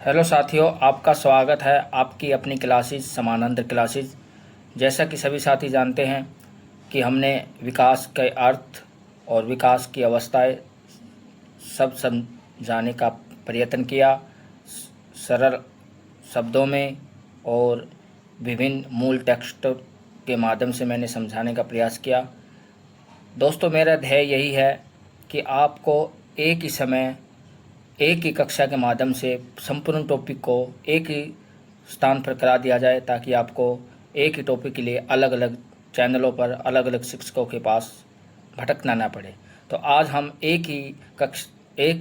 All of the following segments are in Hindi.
हेलो साथियों, आपका स्वागत है आपकी अपनी क्लासेस समानांतर क्लासेस। जैसा कि सभी साथी जानते हैं कि हमने विकास के अर्थ और विकास की अवस्थाएं सब समझाने का प्रयत्न किया, सरल शब्दों में और विभिन्न मूल टेक्स्ट के माध्यम से मैंने समझाने का प्रयास किया। दोस्तों, मेरा ध्येय यही है कि आपको एक ही समय एक ही कक्षा के माध्यम से संपूर्ण टॉपिक को एक ही स्थान पर करा दिया जाए, ताकि आपको एक ही टॉपिक के लिए अलग अलग चैनलों पर अलग अलग शिक्षकों के पास भटकना ना पड़े। तो आज हम एक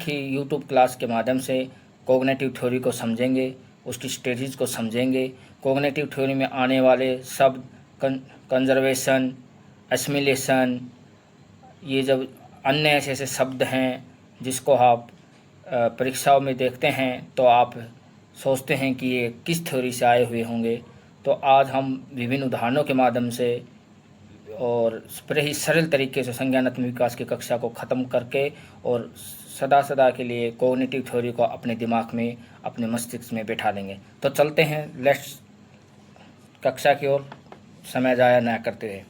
ही यूट्यूब क्लास के माध्यम से कॉग्निटिव थ्योरी को समझेंगे, उसकी स्टेजेस को समझेंगे। कॉग्निटिव थ्योरी में आने वाले शब्द कंजर्वेशन, एसिमिलेशन, ये जब अन्य ऐसे ऐसे शब्द हैं जिसको आप परीक्षाओं में देखते हैं तो आप सोचते हैं कि ये किस थ्योरी से आए हुए होंगे। तो आज हम विभिन्न उदाहरणों के माध्यम से और बड़े ही सरल तरीके से संज्ञानात्मक विकास की कक्षा को ख़त्म करके और सदा सदा के लिए कॉग्निटिव थ्योरी को अपने दिमाग में, अपने मस्तिष्क में बैठा देंगे। तो चलते हैं, लेट्स कक्षा की ओर, समय ज़ाया ना करते हुए।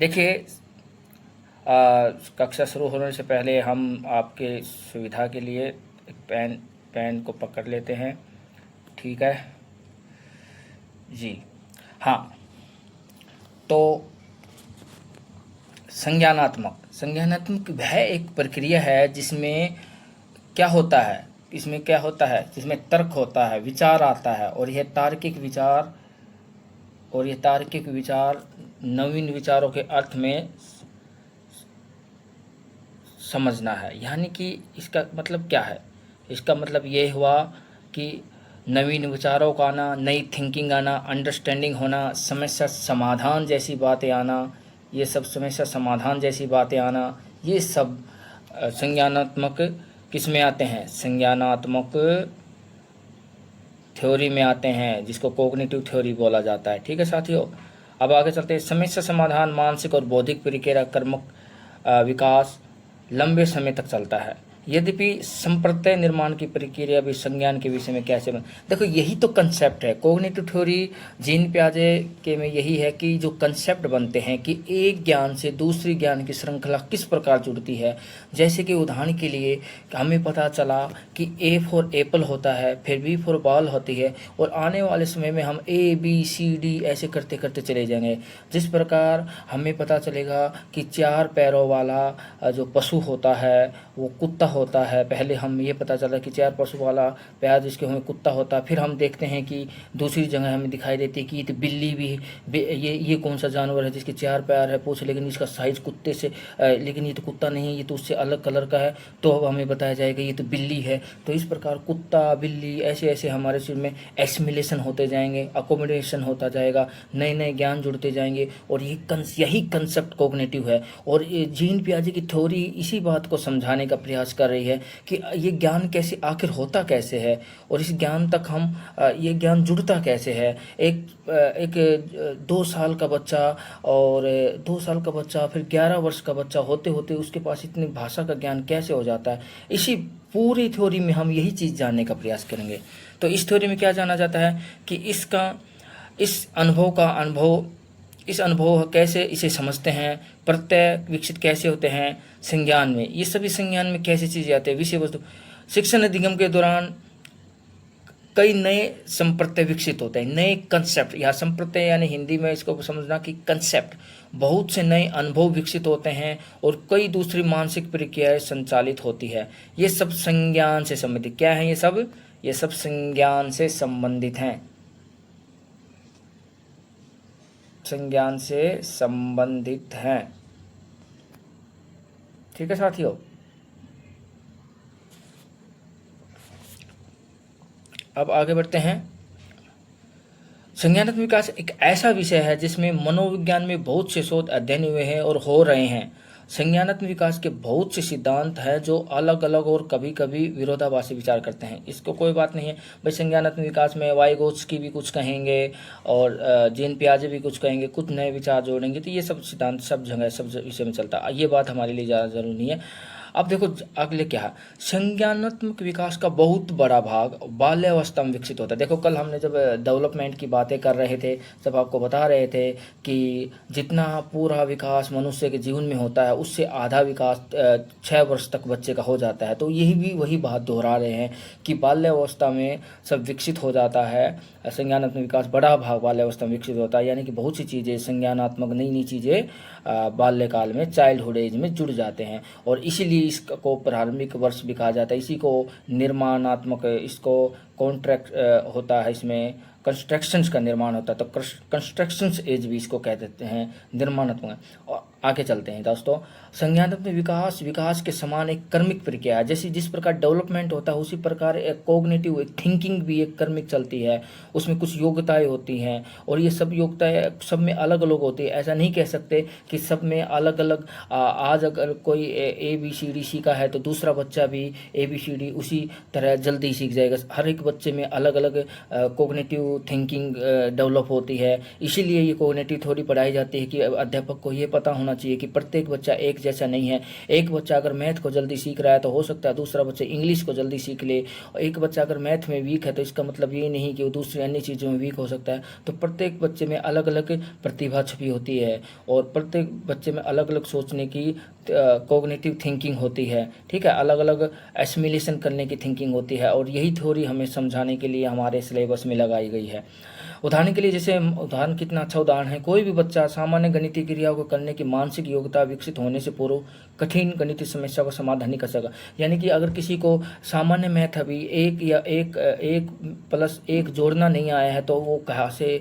देखिए, कक्षा शुरू होने से पहले हम आपके सुविधा के लिए एक पेन को पकड़ लेते हैं। ठीक है जी। हाँ, तो संज्ञानात्मक वह एक प्रक्रिया है जिसमें क्या होता है, जिसमें तर्क होता है, विचार आता है, और यह तार्किक विचार नवीन विचारों के अर्थ में समझना है। यानी कि इसका मतलब क्या है? इसका मतलब ये हुआ कि नवीन विचारों का आना, नई थिंकिंग आना, अंडरस्टैंडिंग होना, समस्या समाधान जैसी बातें आना, ये सब संज्ञानात्मक किस में आते हैं? संज्ञानात्मक थ्योरी में आते हैं, जिसको कॉग्निटिव थ्योरी बोला जाता है। ठीक है साथियों, अब आगे चलते हैं। समस्या समाधान मानसिक और बौद्धिक प्रक्रिया कर्मक विकास लंबे समय तक चलता है। यद्यपि संप्रत्यय निर्माण की प्रक्रिया भी संज्ञान के विषय में कैसे देखो, यही तो कंसेप्ट है कॉग्निटिव थ्योरी। जीन पियाजे के में यही है कि जो कंसेप्ट बनते हैं कि एक ज्ञान से दूसरी ज्ञान की श्रृंखला किस प्रकार जुड़ती है। जैसे कि उदाहरण के लिए हमें पता चला कि ए फॉर एप्पल होता है, फिर बी फॉर बॉल होती है, और आने वाले समय में हम ABCD ऐसे करते करते चले जाएंगे। जिस प्रकार हमें पता चलेगा कि 4 पैरों वाला जो पशु होता है वो कुत्ता होता है। पहले हम ये पता चला कि 4 पशु वाला पैर जिसके हमें कुत्ता होता है। फिर हम देखते हैं कि दूसरी जगह हमें दिखाई देती है कि ये तो बिल्ली भी ये कौन सा जानवर है जिसके 4 पैर है, पूछ, लेकिन इसका साइज कुत्ते से, लेकिन ये तो कुत्ता नहीं है, ये तो उससे अलग कलर का है। तो अब हमें बताया जाएगा ये तो बिल्ली है। तो इस प्रकार कुत्ता, बिल्ली, ऐसे ऐसे हमारे शरीर में एसिमिलेशन होते जाएंगे, अकोमोडेशन होता जाएगा, नए नए ज्ञान जुड़ते जाएंगे, और यही कंसेप्ट कॉग्निटिव है। और ये जीन पियाजे की थ्योरी इसी बात को समझाने का प्रयास कर रही है कि ये ज्ञान कैसे आखिर होता कैसे है, और इस ज्ञान तक हम ये ज्ञान जुड़ता कैसे है। एक 2 साल का बच्चा और 2 साल का बच्चा, फिर 11 वर्ष का बच्चा होते होते उसके पास इतनी भाषा का ज्ञान कैसे हो जाता है। इसी पूरी थ्योरी में हम यही चीज़ जानने का प्रयास करेंगे। तो इस थ्योरी में क्या जाना जाता है कि इस अनुभव कैसे इसे समझते हैं, प्रत्यय विकसित कैसे होते हैं संज्ञान में, ये सभी संज्ञान में कैसे चीज़ें आते हैं। विषय वस्तु शिक्षण अधिगम के दौरान कई नए संप्रत्यय विकसित होते हैं, नए कंसेप्ट। यहाँ संप्रत्यय यानी हिंदी में इसको समझना कि कंसेप्ट, बहुत से नए अनुभव विकसित होते हैं और कई दूसरी मानसिक प्रक्रियाएं संचालित होती है। ये सब संज्ञान से संबंधित क्या है? ये सब संज्ञान से संबंधित हैं, संज्ञान से संबंधित हैं। ठीक है साथियों, अब आगे बढ़ते हैं। संज्ञानात्मक विकास एक ऐसा विषय है जिसमें मनोविज्ञान में बहुत से शोध अध्ययन हुए हैं और हो रहे हैं। संज्ञानात्मक विकास के बहुत से सिद्धांत हैं जो अलग अलग और कभी कभी विरोधाभासी विचार करते हैं। इसको कोई बात नहीं है भाई, संज्ञानात्मक विकास में वाइगोत्स्की भी कुछ कहेंगे और जीन पियाजे भी कुछ कहेंगे, कुछ नए विचार जोड़ेंगे। तो ये सब सिद्धांत सब जगह सब विषय में चलता है, ये बात हमारे लिए ज़्यादा जरूरी नहीं है। अब देखो अगले क्या है, संज्ञानात्मक विकास का बहुत बड़ा भाग बाल्यावस्था में विकसित होता है। देखो कल हमने जब डेवलपमेंट की बातें कर रहे थे, जब आपको बता रहे थे कि जितना पूरा विकास मनुष्य के जीवन में होता है उससे आधा विकास 6 वर्ष तक बच्चे का हो जाता है। तो यही भी वही बात दोहरा रहे हैं कि बाल्यावस्था में सब विकसित हो जाता है, संज्ञानात्मक विकास बड़ा भाग बाल्यावस्था में विकसित होता है, यानी कि बहुत सी चीज़ें संज्ञानात्मक नई नई चीज़ें बाल्यकाल में चाइल्डहुड एज में जुड़ जाते हैं, और इसीलिए इसको प्रारंभिक वर्ष भी कहा जाता है। इसी को निर्माणात्मक, इसको कॉन्ट्रैक्ट होता है, इसमें कंस्ट्रक्शंस का निर्माण होता है, तो कंस्ट्रक्शंस एज भी इसको कह देते हैं, निर्माणात्मक। और आगे चलते हैं दोस्तों, संज्ञानात्मक विकास विकास के समान एक कर्मिक प्रक्रिया है। जैसे जिस प्रकार डेवलपमेंट होता है उसी प्रकार एक कोग्निटिव एक थिंकिंग भी एक कर्मिक चलती है। उसमें कुछ योग्यताएं होती हैं, और ये सब योग्यताएं सब में अलग अलग होती है। ऐसा नहीं कह सकते कि सब में अलग अलग। आज अगर कोई ABCD सीखा है तो दूसरा बच्चा भी ABCD उसी तरह जल्दी सीख जाएगा। हर एक बच्चे में अलग अलग कोग्निटिव थिंकिंग डेवलप होती है। इसीलिए ये कोग्निटिव थ्योरी पढ़ाई जाती है कि अध्यापक को ये पता होना चाहिए कि प्रत्येक बच्चा एक जैसा नहीं है। एक बच्चा अगर मैथ को जल्दी सीख रहा है तो हो सकता है दूसरा बच्चा इंग्लिश को जल्दी सीख ले। एक बच्चा अगर मैथ में वीक है तो इसका मतलब ये नहीं कि वो दूसरी अन्य चीज़ों में वीक हो सकता है। तो प्रत्येक बच्चे में अलग अलग प्रतिभा छुपी होती है, और प्रत्येक बच्चे में अलग अलग सोचने की कोग्निटिव थिंकिंग होती है। ठीक है, अलग अलग एसिमिलेशन करने की थिंकिंग होती है, और यही थ्योरी हमें समझाने के लिए हमारे सिलेबस में लगाई गई है। उदाहरण के लिए, जैसे उदाहरण कितना अच्छा उदाहरण है, कोई भी बच्चा सामान्य गणितीय क्रियाओं को करने की मानसिक योग्यता विकसित होने से पूर्व कठिन गणितीय समस्या का समाधान नहीं कर सका। यानी कि अगर किसी को सामान्य मैथ अभी एक प्लस एक जोड़ना नहीं आया है तो वो कहाँ से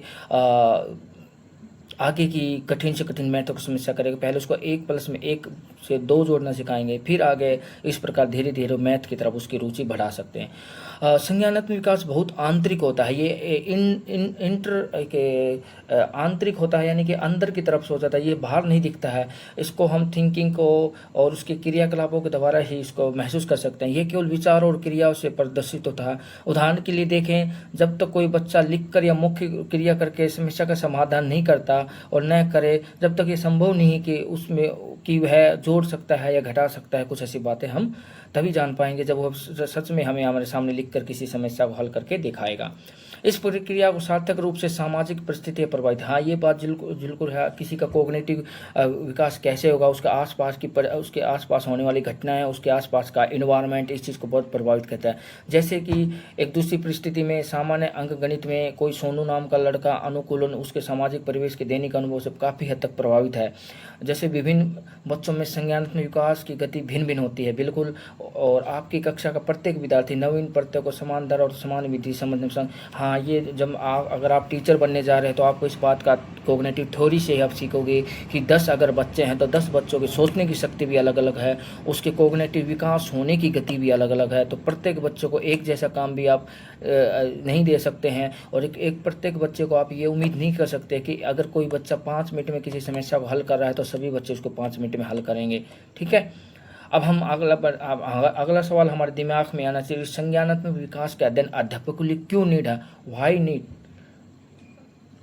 आगे की कठिन से कठिन मैथ की समस्या करेगा। पहले उसको 1+1 से 2 जोड़ना सिखाएंगे, फिर आगे इस प्रकार धीरे धीरे मैथ की तरफ उसकी रुचि बढ़ा सकते हैं। संज्ञानात्मक विकास बहुत आंतरिक होता है। ये इंटर के आंतरिक होता है, यानी कि अंदर की तरफ से हो जाता है, ये बाहर नहीं दिखता है। इसको हम थिंकिंग को और उसके क्रियाकलापों के द्वारा ही इसको महसूस कर सकते हैं। ये केवल विचार और क्रियाओं से प्रदर्शित होता है। उदाहरण के लिए देखें, जब तक कोई बच्चा लिख कर या मुख्य क्रिया करके समस्या का समाधान नहीं करता और न करे, जब तक ये संभव नहीं कि उसमें कि वह जोड़ सकता है या घटा सकता है, कुछ ऐसी बातें हम तभी जान पाएंगे जब वह सच में हमें हमारे सामने लिखकर किसी समस्या को हल करके दिखाएगा। इस प्रक्रिया को सार्थक रूप से सामाजिक परिस्थितियाँ प्रभावित। हाँ, ये बात बिल्कुल है। किसी का कोग्निटिव विकास कैसे होगा, उसके आसपास होने वाली घटनाएं, उसके आसपास का इन्वायरमेंट इस चीज़ को बहुत प्रभावित करता है। जैसे कि एक दूसरी परिस्थिति में सामान्य अंक गणित में कोई सोनू नाम का लड़का अनुकूलन उसके सामाजिक परिवेश के दैनिक अनुभव से काफ़ी हद तक प्रभावित है। जैसे विभिन्न बच्चों में संज्ञानात्मक विकास की गति भिन्न भिन्न होती है, बिल्कुल। और आपकी कक्षा का प्रत्येक विद्यार्थी नवीन प्रत्यय को समान दर और समान विधि समझने में हाँ, ये जब अगर आप टीचर बनने जा रहे हैं तो आपको इस बात का कोग्निटिव थ्योरी से ही आप सीखोगे कि 10 अगर बच्चे हैं तो 10 बच्चों की सोचने की शक्ति भी अलग अलग है, उसके कोग्निटिव विकास होने की गति भी अलग अलग है। तो प्रत्येक बच्चों को एक जैसा काम भी आप नहीं दे सकते हैं, और एक प्रत्येक बच्चे को आप ये उम्मीद नहीं कर सकते कि अगर कोई बच्चा 5 मिनट में किसी समस्या को हल कर रहा है तो सभी बच्चे उसको 5 मिनट में हल करेंगे। ठीक है, अब हम अगला सवाल हमारे दिमाग में आना चाहिए, संज्ञानात्मक विकास के अध्ययन अध्यापक के लिए क्यों नीड है? Why need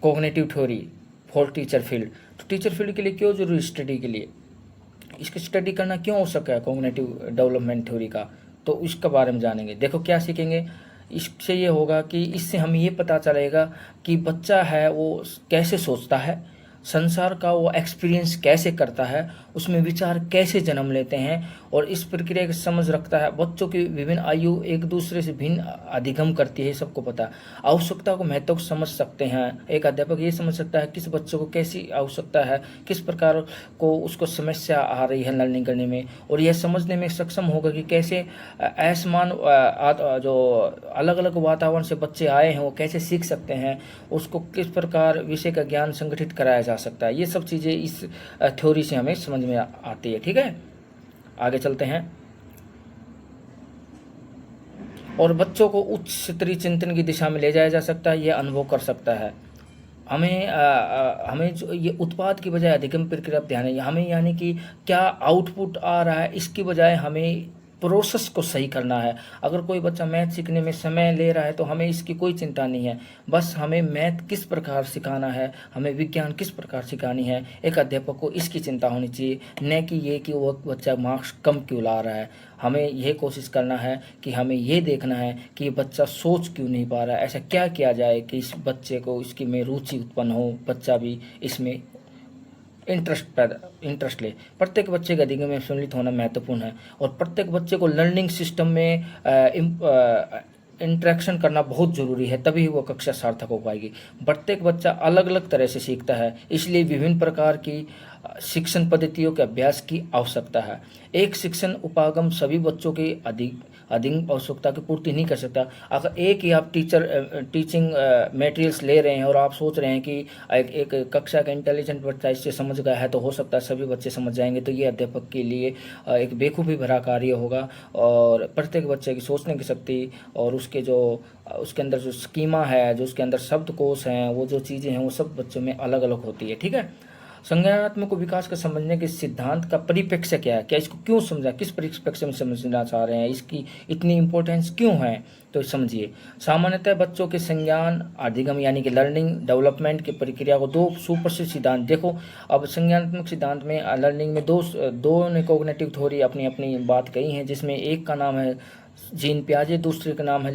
cognitive theory for teacher field? तो टीचर फील्ड के लिए क्यों जरूरी स्टडी के लिए, इसकी स्टडी करना क्यों आवश्यक है कोग्निटिव डेवलपमेंट थ्योरी का? तो इसके बारे में जानेंगे। देखो क्या सीखेंगे, इससे ये होगा कि इससे हमें ये पता चलेगा कि बच्चा है वो कैसे सोचता है, संसार का वो एक्सपीरियंस कैसे करता है, उसमें विचार कैसे जन्म लेते हैं, और इस प्रक्रिया की समझ रखता है। बच्चों की विभिन्न आयु एक दूसरे से भिन्न अधिगम करती है, सबको पता है। आवश्यकता को महत्व को समझ सकते हैं। एक अध्यापक ये समझ सकता है किस बच्चों को कैसी आवश्यकता है, किस प्रकार को उसको समस्या आ रही है लर्निंग करने में, और यह समझने में सक्षम होगा कि कैसे असमान जो अलग अलग वातावरण से बच्चे आए हैं वो कैसे सीख सकते हैं, उसको किस प्रकार विषय का ज्ञान संगठित कराया जा सकता है। ये सब चीज़ें इस थ्योरी से हमें समझ में आती है। ठीक है, आगे चलते हैं। और बच्चों को उच्च स्तरीय चिंतन की दिशा में ले जाया जा सकता है, यह अनुभव कर सकता है। हमें जो ये उत्पाद की बजाय अधिगम प्रक्रिया ध्यान है हमें, यानी कि क्या आउटपुट आ रहा है इसकी बजाय हमें प्रोसेस को सही करना है। अगर कोई बच्चा मैथ सीखने में समय ले रहा है तो हमें इसकी कोई चिंता नहीं है, बस हमें मैथ किस प्रकार सिखाना है, हमें विज्ञान किस प्रकार सिखानी है, एक अध्यापक को इसकी चिंता होनी चाहिए, न कि ये कि वो बच्चा मार्क्स कम क्यों ला रहा है। हमें यह कोशिश करना है कि हमें ये देखना है कि ये बच्चा सोच क्यों नहीं पा रहा है, ऐसा क्या किया जाए कि इस बच्चे को इसकी में रुचि उत्पन्न हो, बच्चा भी इसमें इंटरेस्ट ले। प्रत्येक बच्चे का अधिगम में सम्मिलित होना महत्वपूर्ण है और प्रत्येक बच्चे को लर्निंग सिस्टम में इंटरेक्शन करना बहुत ज़रूरी है, तभी वो कक्षा सार्थक हो पाएगी। प्रत्येक बच्चा अलग अलग तरह से सीखता है, इसलिए विभिन्न प्रकार की शिक्षण पद्धतियों के अभ्यास की आवश्यकता है। एक शिक्षण उपागम सभी बच्चों की अधिक आवश्यकता की पूर्ति नहीं कर सकता। अगर एक ही आप टीचिंग मटेरियल्स ले रहे हैं और आप सोच रहे हैं कि एक कक्षा का इंटेलिजेंट बच्चा इससे समझ गया है तो हो सकता है सभी बच्चे समझ जाएंगे, तो ये अध्यापक के लिए एक बेवकूफ़ी भरा कार्य होगा। और प्रत्येक बच्चे की सोचने की शक्ति और उसके अंदर जो स्कीमा है, जो उसके अंदर शब्दकोश हैं, वो जो चीज़ें हैं वो सब बच्चों में अलग अलग होती है। ठीक है, संज्ञानात्मक विकास को समझने के सिद्धांत का परिप्रेक्ष्य क्या है, क्या इसको क्यों समझा, किस परिप्रेक्ष्य में समझना चाह रहे हैं, इसकी इतनी इंपॉर्टेंस क्यों है, तो समझिए। सामान्यतः बच्चों के संज्ञान अधिगम यानी कि लर्निंग डेवलपमेंट की प्रक्रिया को दो सुप्रसिद्ध सिद्धांत देखो। अब संज्ञानात्मक सिद्धांत में लर्निंग में दो ने कॉग्निटिव थ्योरी अपनी अपनी बात कही है, जिसमें एक का नाम है जीन पियाजे, दूसरे का नाम है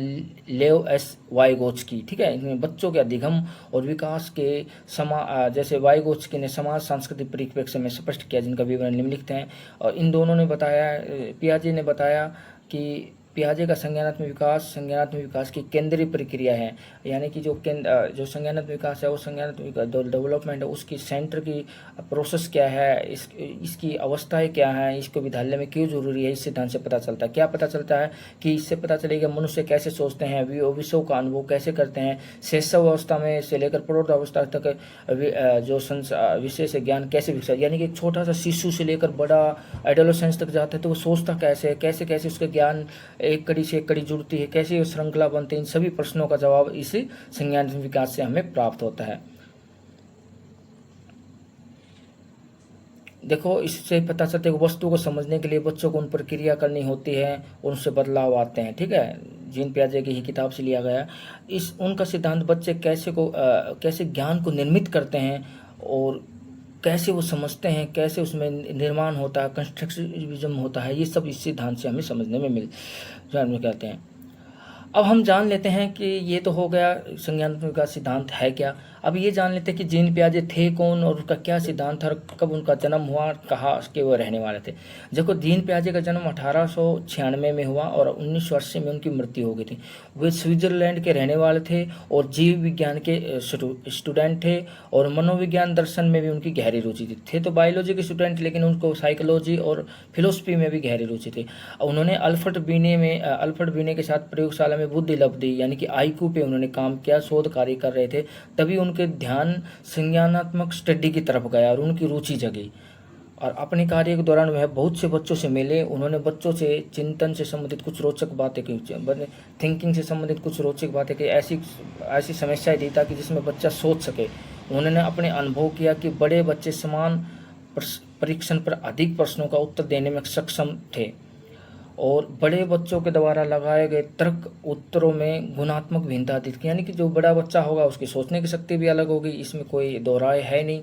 लेव एस वाइगोत्स्की। ठीक है, इनमें बच्चों के अधिगम और विकास के जैसे वाइगोत्स्की ने समाज सांस्कृतिक परिप्रेक्ष्य में स्पष्ट किया, जिनका विवरण निम्नलिखित है। और इन दोनों ने बताया, पियाजे ने बताया कि पियाजे का संज्ञानात्मक विकास की केंद्रीय प्रक्रिया है, यानी कि जो संज्ञानात्मक विकास है वो संज्ञानात्मक डेवलपमेंट है, उसकी सेंटर की प्रोसेस क्या है, इसकी अवस्थाएं क्या हैं, इसको विद्यालय में क्यों जरूरी है, इस सिद्धांत से पता चलता है। क्या पता चलता है कि इससे पता चलेगा मनुष्य कैसे सोचते हैं, विषयों का अनुभव कैसे करते हैं, शैशव अवस्था में से लेकर प्रौढ़ अवस्था तक जो विषय से ज्ञान कैसे विकसित, यानी कि एक छोटा सा शिशु से लेकर बड़ा एडोलेसेंस तक जाता है तो वो सोचता कैसे कैसे कैसे उसका ज्ञान एक कड़ी से एक कड़ी जुड़ती है, कैसे ये श्रृंखला बनती है, इन सभी प्रश्नों का जवाब इसी संज्ञानात्मक विकास से हमें प्राप्त होता है। देखो, इससे पता चलता है कि वस्तु को समझने के लिए बच्चों को उन पर क्रिया करनी होती है, उनसे बदलाव आते हैं। ठीक है, जीन पियाजे की ही किताब से लिया गया। उनका सिद्धांत बच्चे कैसे ज्ञान को निर्मित करते हैं और कैसे वो समझते हैं, कैसे उसमें निर्माण होता है, कंस्ट्रक्टिविज्म होता है, ये सब इस सिद्धांत से हमें समझने में कहते हैं। अब हम जान लेते हैं कि ये तो हो गया संज्ञानात्मक विकास सिद्धांत है क्या। अब ये जान लेते हैं कि जीन पियाजे थे कौन और उनका क्या सिद्धांत था, कब उनका जन्म हुआ, कहाँ के वो रहने वाले थे। देखो, जीन पियाजे का जन्म 1896 में हुआ और 1980 में उनकी मृत्यु हो गई थी। वे स्विट्जरलैंड के रहने वाले थे और जीव विज्ञान के स्टूडेंट थे और मनोविज्ञान दर्शन में भी उनकी गहरी रुचि थी। तो बायोलॉजी के स्टूडेंट, लेकिन उनको साइकोलॉजी और फिलोसफी में भी गहरी रुचि थी। उन्होंने अल्फ्रेड बीने के साथ प्रयोगशाला में बुद्धि लब्धि यानी कि आईक्यू पे उन्होंने काम किया, शोध कार्य कर रहे थे, तभी उनके ध्यान संज्ञानात्मक स्टडी की तरफ गया और उनकी रुचि जगी। और अपने कार्य के दौरान वह बहुत से बच्चों से मिले, उन्होंने बच्चों से चिंतन से संबंधित कुछ रोचक बातें की, थिंकिंग से संबंधित कुछ रोचक बातें की, ऐसी समस्याएं दी ताकि जिसमें बच्चा सोच सके। उन्होंने अपने अनुभव किया कि बड़े बच्चे समान परीक्षण पर अधिक प्रश्नों का उत्तर देने में सक्षम थे और बड़े बच्चों के द्वारा लगाए गए तर्क उत्तरों में गुणात्मक भिन्नता दिखती, यानी कि जो बड़ा बच्चा होगा उसकी सोचने की शक्ति भी अलग होगी, इसमें कोई दो राय है नहीं।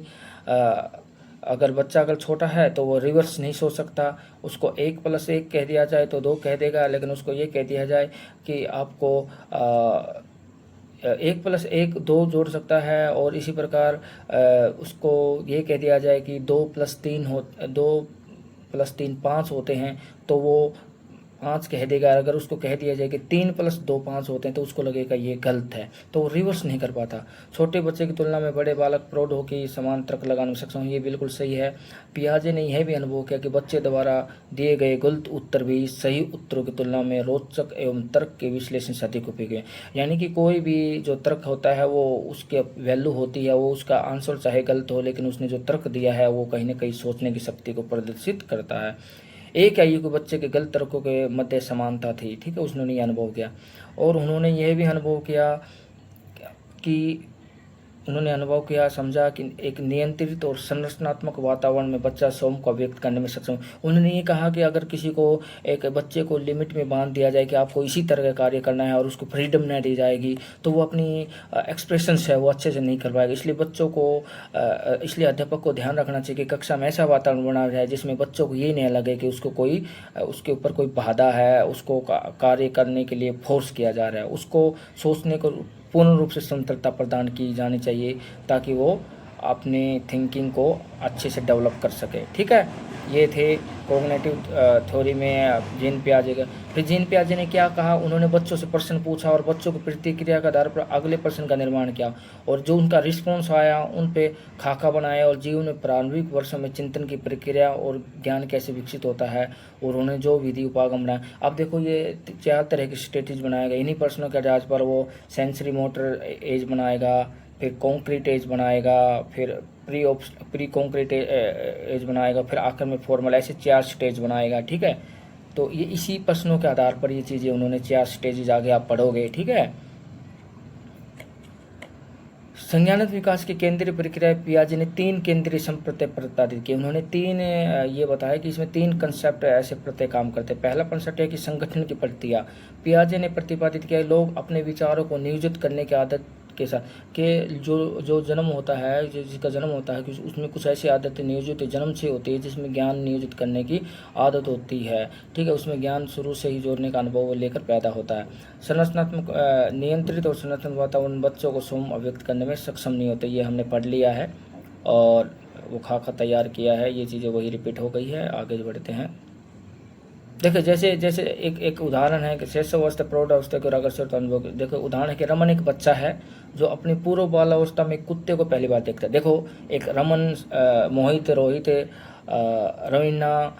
अगर छोटा है तो वो रिवर्स नहीं सोच सकता, उसको 1+1 कह दिया जाए तो 2 कह देगा, लेकिन उसको ये कह दिया जाए कि आपको 1+1 2 जोड़ सकता है और इसी प्रकार उसको ये कह दिया जाए कि 2+3 5 होते हैं तो वो 5 कह देगा। अगर उसको कह दिया जाए कि 3+2 5 होते हैं तो उसको लगेगा ये गलत है, तो वो रिवर्स नहीं कर पाता। छोटे बच्चे की तुलना में बड़े बालक प्रौढ़ होकर समान तर्क लगाने में सक्षम, ये बिल्कुल सही है। पियाजे ने यह भी अनुभव किया कि बच्चे द्वारा दिए गए गलत उत्तर भी सही उत्तरों की तुलना में रोचक एवं तर्क के विश्लेषण से अधिक उपयोगी है। यानी कि कोई भी जो तर्क होता है वो उसके वैल्यू होती है, वो उसका आंसर चाहे गलत हो, लेकिन उसने जो तर्क दिया है वो कहीं ना कहीं सोचने की शक्ति को प्रदर्शित करता है। एक आयु के बच्चे के गलत तर्कों के मध्य समानता थी। ठीक है, उसने ये अनुभव किया और उन्होंने यह भी अनुभव किया कि उन्होंने अनुभव किया, समझा कि एक नियंत्रित और संरचनात्मक वातावरण में बच्चा स्वयं को व्यक्त करने में सक्षम। उन्होंने ये कहा कि अगर किसी को, एक बच्चे को लिमिट में बांध दिया जाए कि आपको इसी तरह का कार्य करना है और उसको फ्रीडम नहीं दी जाएगी, तो वो अपनी एक्सप्रेशंस है वो अच्छे से नहीं कर पाएगा। इसलिए बच्चों को इसलिए अध्यापक को ध्यान रखना चाहिए कि कक्षा में ऐसा वातावरण बनाया जाए जिसमें बच्चों को ये नहीं लगे कि उसको कोई उसके ऊपर कोई बाधा है, उसको कार्य करने के लिए फोर्स किया जा रहा है। उसको सोचने को पूर्ण रूप से स्वतंत्रता प्रदान की जानी चाहिए ताकि वो अपनी थिंकिंग को अच्छे से डेवलप कर सके। ठीक है, ये थे कॉग्निटिव थ्योरी में जीन पियाजे का। फिर जीन पियाजे ने क्या कहा, उन्होंने बच्चों से प्रश्न पूछा और बच्चों की प्रतिक्रिया के आधार पर अगले प्रश्न का निर्माण किया और जो उनका रिस्पॉन्स आया उन पे खाका बनाया और जीवन में प्रारंभिक वर्षों में चिंतन की प्रक्रिया और ज्ञान कैसे विकसित होता है और उन्होंने जो विधि उपागम बनाया। अब देखो ये 4 तरह के स्टेटेज बनाए गए। इन्हीं प्रश्नों के आधार पर वो सेंसरी मोटर एज बनाएगा, फिर कॉन्क्रीट एज बनाएगा, फिर प्री कॉन्क्रीट एज बनाएगा, फिर आखिर में फॉर्मल, ऐसे 4 स्टेज बनाएगा। ठीक है, तो ये इसी प्रश्नों के आधार पर ये चीज़ें उन्होंने 4 स्टेजेज आगे आप पढ़ोगे। ठीक है, संज्ञानात्मक विकास की केंद्रीय प्रक्रिया पियाजे ने 3 केंद्रीय संप्रत्यय प्रतिपादित किए। उन्होंने 3 ये बताया कि इसमें 3 कंसेप्ट ऐसे प्रत्यय काम करते हैं। पहला कंसेप्ट है कि संगठन की प्रक्रिया। पियाजे ने प्रतिपादित किया लोग अपने विचारों को नियोजित करने की आदत के साथ के जो जन्म होता है, जिसका जन्म होता है कि उसमें कुछ ऐसी आदतें नियोजित जन्म से होती है जिसमें ज्ञान नियोजित करने की आदत होती है। ठीक है, उसमें ज्ञान शुरू से ही जोड़ने का अनुभव लेकर पैदा होता है। संरचनात्मक नियंत्रित और संरचनात्मक वातावरण बच्चों को स्वयं अभिव्यक्त करने में सक्षम नहीं होते, ये हमने पढ़ लिया है और वो खाका तैयार किया है। ये चीज़ें वही रिपीट हो गई है। आगे बढ़ते हैं। देखो जैसे एक उदाहरण है कि शैशवावस्था प्रौढ़ावस्था के आकर्षण अनुभव। देखो उदाहरण है कि रमन एक बच्चा है जो अपनी पूर्व बालावस्था में कुत्ते को पहली बार देखता है। देखो एक रमन, मोहित, रोहित, रवीना,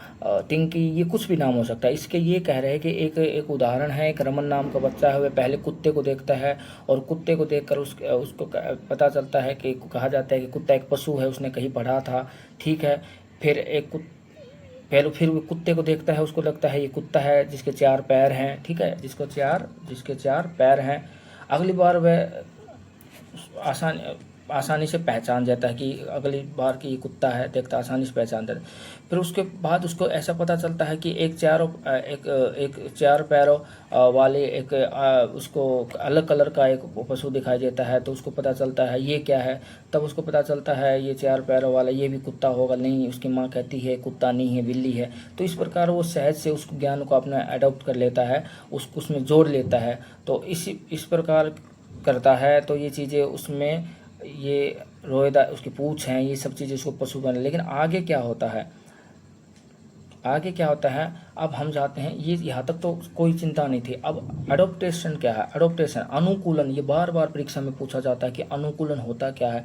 टिंकी, ये कुछ भी नाम हो सकता है। इसके ये कह रहे हैं कि एक उदाहरण है, एक रमन नाम का बच्चा है, वह पहले कुत्ते को देखता है और कुत्ते को देखकर उसको पता चलता है कि कहा जाता है कि कुत्ता एक पशु है, उसने कहीं पढ़ा था। ठीक है, फिर वो कुत्ते को देखता है, उसको लगता है ये कुत्ता है जिसके 4 पैर हैं। ठीक है, जिसके 4 पैर हैं। अगली बार वह आसानी से पहचान जाता है कि अगली बार कि ये कुत्ता है, देखता आसानी से पहचान जाता है। फिर उसके बाद उसको ऐसा पता चलता है कि एक 4 पैरों वाले उसको अलग कलर का एक पशु दिखाई देता है, तो उसको पता चलता है ये क्या है। तब उसको पता चलता है ये 4 पैरों वाला ये भी कुत्ता होगा। नहीं, उसकी माँ कहती है कुत्ता नहीं है, बिल्ली है। तो इस प्रकार वो सहज से उस ज्ञान को अपना अडॉप्ट कर लेता है, उसमें जोड़ लेता है। तो इस प्रकार करता है। तो ये चीज़ें उसमें, ये रोएदार उसकी पूंछ हैं, ये सब चीज़ें उसको पशु बने। लेकिन आगे क्या होता है, अब हम जाते हैं, ये यहाँ तक तो कोई चिंता नहीं थी। अब अडोप्टेशन क्या है? अडोप्टेशन, अनुकूलन। ये बार बार परीक्षा में पूछा जाता है कि अनुकूलन होता क्या है।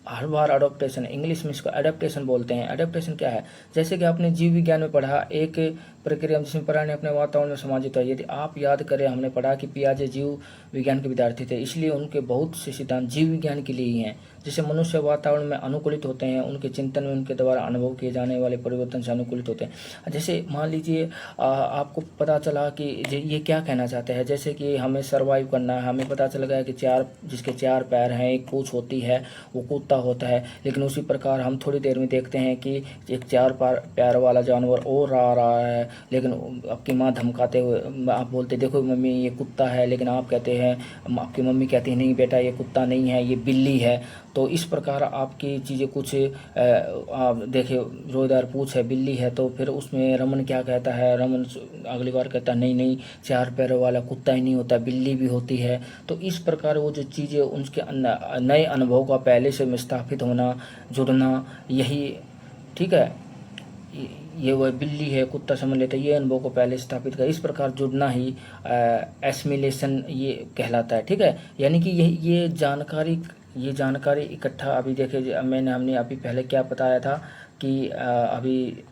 हर बार अडोप्टेशन, इंग्लिश में इसको एडेप्टेशन बोलते हैं। एडेप्टेशन क्या है? जैसे कि आपने जीव विज्ञान में पढ़ा, एक प्रक्रिया जिसमें प्राणी अपने वातावरण में समाजित है। यदि आप याद करें, हमने पढ़ा कि पियाजे जीव विज्ञान के विद्यार्थी थे, इसलिए उनके बहुत से सिद्धांत जीव विज्ञान के लिए ही हैं। जैसे मनुष्य वातावरण में अनुकूलित होते हैं, उनके चिंतन में उनके द्वारा अनुभव किए जाने वाले परिवर्तन से अनुकूलित होते हैं। जैसे मान लीजिए आपको पता चला कि ये क्या कहना चाहते हैं, जैसे कि हमें सर्वाइव करना है, हमें पता चल गया कि जिसके 4 पैर हैं, एक पूंछ होती है, वो कुत्ता होता है। लेकिन उसी प्रकार हम थोड़ी देर में देखते हैं कि एक 4 पैर वाला जानवर और आ रहा है, लेकिन आपकी माँ धमकाते हुए आप बोलते देखो मम्मी ये कुत्ता है, लेकिन आप कहते हैं, आपकी मम्मी कहती है नहीं बेटा ये कुत्ता नहीं है, ये बिल्ली है। तो इस प्रकार आपकी चीज़ें कुछ आप देखिए, रोएदार पूंछ है, बिल्ली है। तो फिर उसमें रमन क्या कहता है, रमन अगली बार कहता है नहीं 4 पैरों वाला कुत्ता ही नहीं होता, बिल्ली भी होती है। तो इस प्रकार वो जो चीज़ें उनके नए अनुभव का पहले से में स्थापित होना, जुड़ना, यही ठीक है, ये वह बिल्ली है, कुत्ता समझ लेते, ये अनुभव को पहले स्थापित कर, इस प्रकार जुड़ना ही एसिमिलेशन ये कहलाता है। ठीक है, यानी कि ये जानकारी इकट्ठा। अभी देखिए हमने अभी पहले क्या बताया था कि अभी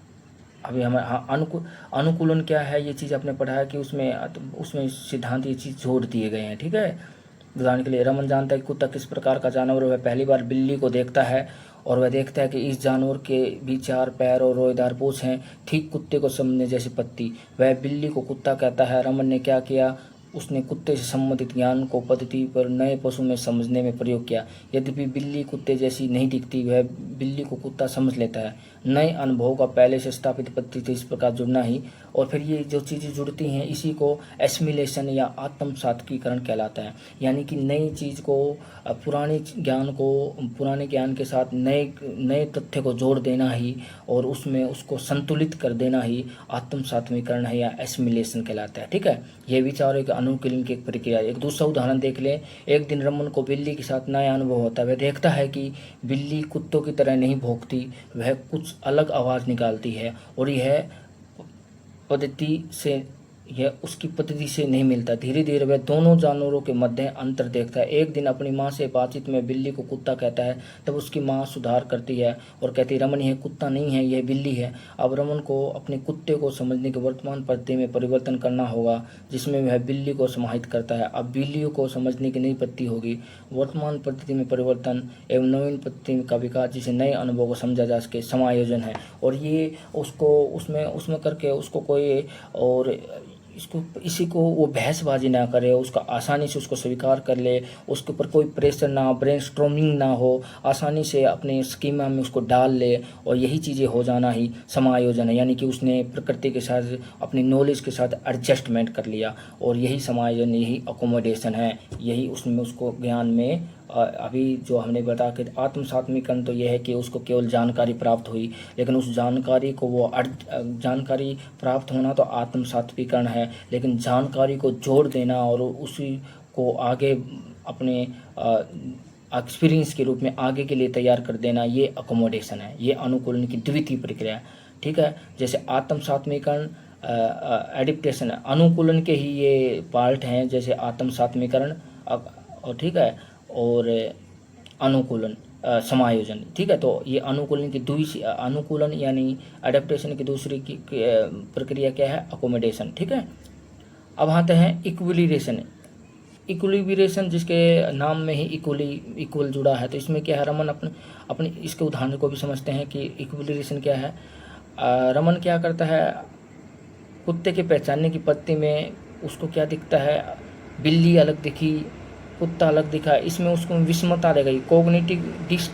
हमें अनुकूलन क्या है, ये चीज़ आपने पढ़ा है कि उसमें सिद्धांत ये चीज़ जोड़ दिए गए हैं। ठीक है, उदाहरण के लिए रमन जानता है कि कुत्ता किस प्रकार का जानवर है। वह पहली बार बिल्ली को देखता है और वह देखता है कि इस जानवर के भी 4 पैर और रोएदार पूंछ हैं, ठीक कुत्ते को समझने जैसी पत्ती। वह बिल्ली को कुत्ता कहता है। रमन ने क्या किया, उसने कुत्ते से संबंधित ज्ञान को पद्धति पर नए पशु में समझने में प्रयोग किया। यद्यपि बिल्ली कुत्ते जैसी नहीं दिखती, वह बिल्ली को कुत्ता समझ लेता है। नए अनुभव का पहले से स्थापित पद्धति से इस प्रकार जुड़ना ही, और फिर ये जो चीज़ें जुड़ती हैं इसी को एसिमिलेशन या आत्मसात्कीकरण कहलाता है। यानी कि नई चीज़ को, पुराने ज्ञान के साथ नए तथ्य को जोड़ देना ही और उसमें उसको संतुलित कर देना ही आत्मसात्मीकरण है या एसिमिलेशन कहलाता है। ठीक है, ये विचारों के अनुकूलन की एक प्रक्रिया है। एक दूसरा उदाहरण देख लें। एक दिन रमन को बिल्ली के साथ नया अनुभव होता है। वह देखता है कि बिल्ली कुत्तों की तरह नहीं भौंकती, वह कुछ अलग आवाज़ निकालती है और यह उसकी पद्धति से नहीं मिलता। धीरे धीरे वह दोनों जानवरों के मध्य अंतर देखता है। एक दिन अपनी माँ से बातचीत में बिल्ली को कुत्ता कहता है, तब उसकी माँ सुधार करती है और कहती है, रमन यह कुत्ता नहीं है, यह बिल्ली है। अब रमन को अपने कुत्ते को समझने की वर्तमान पद्धति में परिवर्तन करना होगा, जिसमें वह बिल्ली को समाहित करता है। अब बिल्लियों को समझने की नई पद्धति होगी। वर्तमान पद्धति में परिवर्तन एवं नवीन पद्धति का विकास, जिसे नए अनुभव को समझा जा सके, समायोजन है। और ये उसको उसमें करके उसको कोई और इसी को वो बहसबाजी ना करे, उसका आसानी से उसको स्वीकार कर ले, उसके ऊपर कोई प्रेशर ना, ब्रेनस्टॉर्मिंग ना हो, आसानी से अपने स्कीमा में उसको डाल ले, और यही चीज़ें हो जाना ही समायोजन है। यानी कि उसने प्रकृति के साथ अपनी नॉलेज के साथ एडजस्टमेंट कर लिया, और यही समायोजन, यही अकोमोडेशन है, यही उसमें उसको ज्ञान में अभी जो हमने बताया कि आत्मसात्मीकरण तो यह है कि उसको केवल जानकारी प्राप्त हुई, लेकिन उस जानकारी को जानकारी प्राप्त होना तो आत्मसात्मीकरण है, लेकिन जानकारी को जोड़ देना और उसी को आगे अपने एक्सपीरियंस के रूप में आगे के लिए तैयार कर देना, ये अकोमोडेशन है, ये अनुकूलन की द्वितीय प्रक्रिया है। ठीक है, जैसे आत्मसात्मीकरण एडिप्टेशन अनुकूलन के ही ये पार्ट हैं, जैसे आत्मसात्मीकरण और ठीक है, और अनुकूलन समायोजन। ठीक है, तो ये अनुकूलन यानी एडेप्टेशन की दूसरी की प्रक्रिया क्या है, अकोमोडेशन। ठीक है, अब आते हैं इक्विलिब्रेशन। इक्विलिब्रेशन जिसके नाम में ही इक्वल जुड़ा है, तो इसमें क्या है, रमन अपने इसके उदाहरण को भी समझते हैं कि इक्विलिब्रेशन क्या है। रमन क्या करता है, कुत्ते के पहचानने की पद्धति में उसको क्या दिखता है, बिल्ली अलग दिखी, कुत्ता अलग दिखा, इसमें उसको विषमता रह गई, कोग्निटिव डिस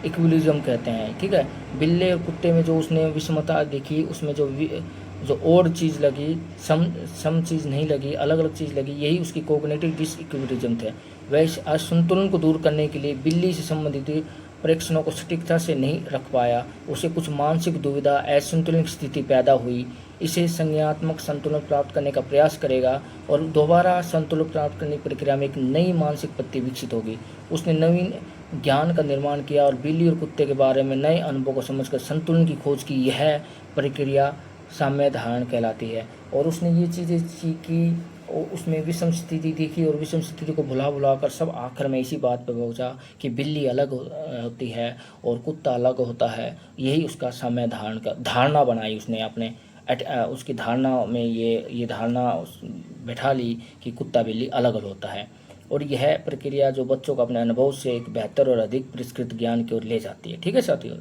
इक्विलिब्रियम कहते हैं। ठीक है, बिल्ले और कुत्ते में जो उसने विषमता देखी, उसमें जो और चीज़ लगी, सम चीज़ नहीं लगी, अलग अलग चीज़ लगी, यही उसकी कोग्निटिव डिस इक्विलिब्रियम थे। वह असंतुलन को दूर करने के लिए बिल्ली से संबंधित परीक्षणों को सटीकता से नहीं रख पाया, उसे कुछ मानसिक दुविधा, असंतुलन की स्थिति पैदा हुई। इसे संज्ञानात्मक संतुलन प्राप्त करने का प्रयास करेगा और दोबारा संतुलन प्राप्त करने की प्रक्रिया में एक नई मानसिक पद्धति विकसित होगी। उसने नवीन ज्ञान का निर्माण किया और बिल्ली और कुत्ते के बारे में नए अनुभव को समझकर संतुलन की खोज की। यह प्रक्रिया साम्य धारण कहलाती है। और उसने ये चीज़ें सीखी और उसमें विषम स्थिति देखी और विषम स्थिति को भुला कर सब आखिर में इसी बात पर पहुंचा कि बिल्ली अलग होती है और कुत्ता अलग होता है। यही उसका साम्य धारणा बनाई उसने अपने उसकी धारणा में ये धारणा बैठा ली कि कुत्ता बिल्ली अलग अलग होता है। और यह प्रक्रिया जो बच्चों को अपने अनुभव से एक बेहतर और अधिक परिष्कृत ज्ञान की ओर ले जाती है। ठीक है साथियों,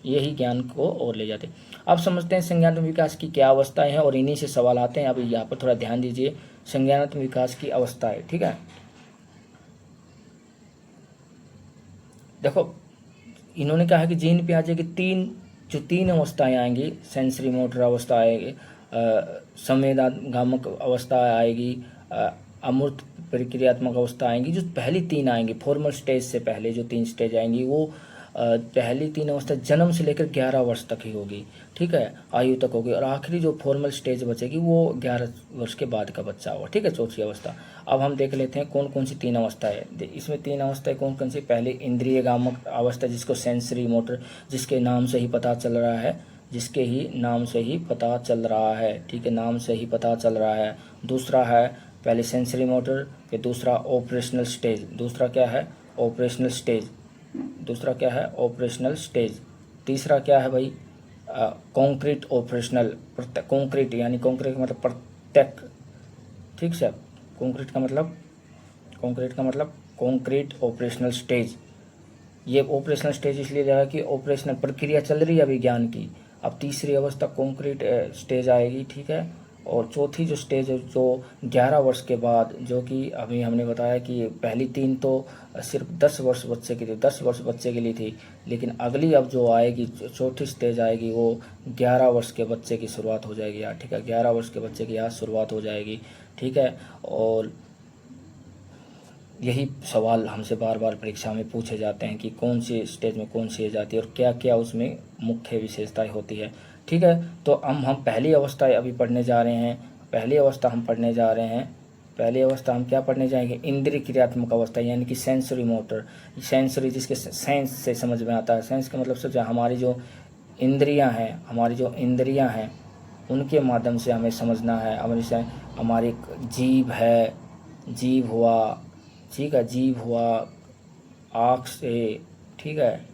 यही ज्ञान को और ले जाते हैं। अब समझते हैं संज्ञानात्मक विकास की क्या अवस्थाएं हैं और इन्हीं से सवाल आते हैं। अब यहाँ पर थोड़ा ध्यान दीजिए, संज्ञानात्मक विकास की अवस्थाएं। ठीक है, देखो इन्होंने कहा है कि जीन पियाजे की तीन अवस्थाएं आएंगी, सेंसरी मोटर अवस्था आएगी, संवेदनात्मक अवस्था आएगी, अमूर्त प्रक्रियात्मक अवस्था आएंगी। जो पहली तीन आएंगी फॉर्मल स्टेज से पहले जो 3 स्टेज आएंगी, वो पहली 3 अवस्था जन्म से लेकर 11 वर्ष तक ही होगी। ठीक है, आयु तक होगी। और आखिरी जो फॉर्मल स्टेज बचेगी वो 11 वर्ष के बाद का बच्चा होगा। ठीक है, चौथी अवस्था। अब हम देख लेते हैं कौन कौन सी 3 अवस्थाएं। इसमें 3 अवस्थाएं कौन कौन सी। पहले इंद्रिय गामक अवस्था, जिसको सेंसरी मोटर, जिसके नाम से ही पता चल रहा है, ठीक है, नाम से ही पता चल रहा है। दूसरा है पहले सेंसरी मोटर, फिर दूसरा ऑपरेशनल स्टेज। दूसरा क्या है, ऑपरेशनल स्टेज। तीसरा क्या है भाई, कॉन्क्रीट ऑपरेशनल। कॉन्क्रीट यानी कॉन्क्रीट मतलब प्रत्यक्ष। ठीक है, कॉन्क्रीट का मतलब कॉन्क्रीट ऑपरेशनल स्टेज। ये ऑपरेशनल स्टेज इसलिए रहा कि ऑपरेशनल प्रक्रिया चल रही है विज्ञान की। अब तीसरी अवस्था कॉन्क्रीट स्टेज आएगी। ठीक है, और चौथी जो स्टेज है जो 11 वर्ष के बाद, जो कि अभी हमने बताया कि पहली 3 तो सिर्फ 10 वर्ष बच्चे की थी, 10 वर्ष बच्चे के लिए थी, लेकिन अगली अब जो आएगी चौथी स्टेज आएगी वो 11 वर्ष के बच्चे की शुरुआत हो जाएगी यार, ठीक है, 11 वर्ष के बच्चे की यहाँ शुरुआत हो जाएगी, ठीक है। और यही सवाल हमसे बार बार परीक्षा में पूछे जाते हैं कि कौन सी स्टेज में कौन सी एज आती है और क्या क्या उसमें मुख्य विशेषताएं होती है, ठीक है। तो हम पहली अवस्था अभी पढ़ने जा रहे हैं। पहली अवस्था हम पढ़ने जा रहे हैं, पहली अवस्था हम क्या पढ़ने जाएंगे, इंद्रिय क्रियात्मक अवस्था, यानी कि सेंसरी मोटर। सेंसरी जिसके सेंस से समझ में आता है, सेंस का मतलब समझ, हमारी जो इंद्रियां हैं, हमारी जो इंद्रियां हैं उनके माध्यम से हमें समझना है। हमारी जीभ है, जीभ हुआ, ठीक है, जीभ हुआ, आँख से, ठीक है,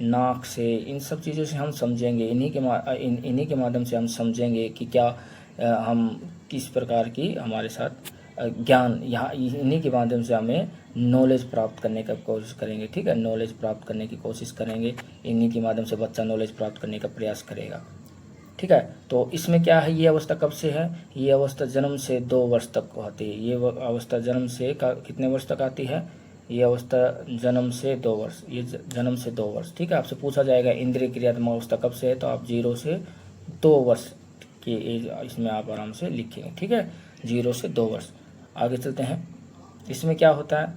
नाक से, इन सब चीज़ों से हम समझेंगे, इन्हीं के माध्यम से हम समझेंगे कि क्या हम किस प्रकार की हमारे साथ ज्ञान, यहाँ इन्हीं के माध्यम से हमें नॉलेज प्राप्त करने का कोशिश करेंगे, ठीक है, नॉलेज प्राप्त करने की कोशिश करेंगे, इन्हीं के माध्यम से बच्चा नॉलेज प्राप्त करने का प्रयास करेगा, ठीक है। तो इसमें क्या है, ये अवस्था कब से है, ये अवस्था जन्म से 2 वर्ष तक होती है। ये अवस्था जन्म से कितने वर्ष तक आती है, ये अवस्था जन्म से 2 वर्ष, ये जन्म से 2 वर्ष, ठीक है। आपसे पूछा जाएगा इंद्रिय क्रियात्मक अवस्था कब से है, तो आप 0 से 2 वर्ष की एज इसमें आप आराम से लिखेंगे, ठीक है, 0 से 2 वर्ष। आगे चलते हैं। इसमें क्या होता है,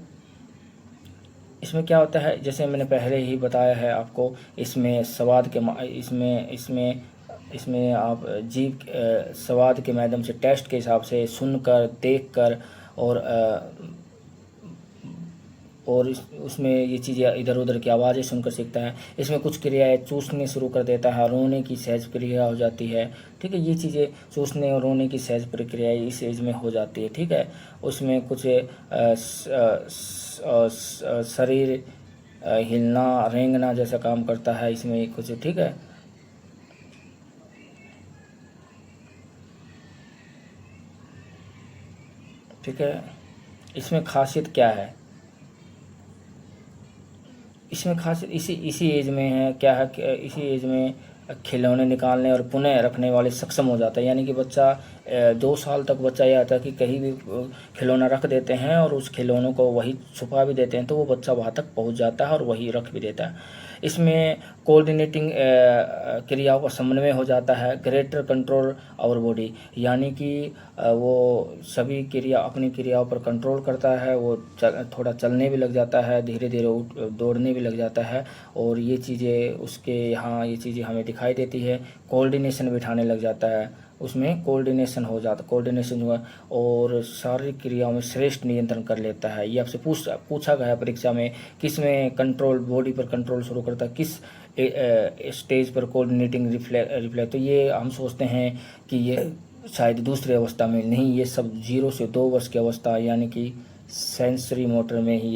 इसमें क्या होता है, जैसे मैंने पहले ही बताया है आपको, इसमें स्वाद के इसमें आप जीभ स्वाद के माध्यम से टेस्ट के हिसाब से सुनकर, देखकर और उसमें ये चीज़ें इधर उधर की आवाज़ें सुनकर सीखता है। इसमें कुछ क्रियाएं चूसने शुरू कर देता है, रोने की सहज प्रक्रिया हो जाती है, ठीक है। ये चीज़ें चूसने और रोने की सहज प्रक्रियाएं इस एज में हो जाती है, ठीक है। उसमें कुछ शरीर हिलना, रेंगना जैसा काम करता है इसमें कुछ, ठीक है। ठीक है, इसमें खासियत क्या है, इसमें खासियत इसी एज में है, क्या है कि इसी एज में खिलौने निकालने और पुनः रखने वाले सक्षम हो जाता है। यानी कि बच्चा 2 साल तक बच्चा यह आता है कि कहीं भी खिलौना रख देते हैं और उस खिलौनों को वही छुपा भी देते हैं, तो वो बच्चा वहाँ तक पहुँच जाता है और वही रख भी देता है। इसमें कोऑर्डिनेटिंग क्रियाओं का समन्वय हो जाता है, ग्रेटर कंट्रोल और बॉडी, यानी कि वो सभी अपनी क्रियाओं पर कंट्रोल करता है, वो थोड़ा चलने भी लग जाता है, धीरे धीरे दौड़ने भी लग जाता है, और ये चीज़ें उसके यहाँ ये चीज़ें हमें दिखाई देती है। कोऑर्डिनेशन बिठाने लग जाता है, उसमें कोऑर्डिनेशन हुआ और शारीरिक क्रियाओं में श्रेष्ठ नियंत्रण कर लेता है। ये आपसे पूछा गया है परीक्षा में, किस में कंट्रोल, बॉडी पर कंट्रोल शुरू करता है, किस स्टेज पर कोऑर्डिनेटिंग रिफ्लेक्ट। तो ये हम सोचते हैं कि ये शायद दूसरी अवस्था में नहीं, ये सब 0 से 2 वर्ष की अवस्था, यानी कि सेंसरी मोटर में ही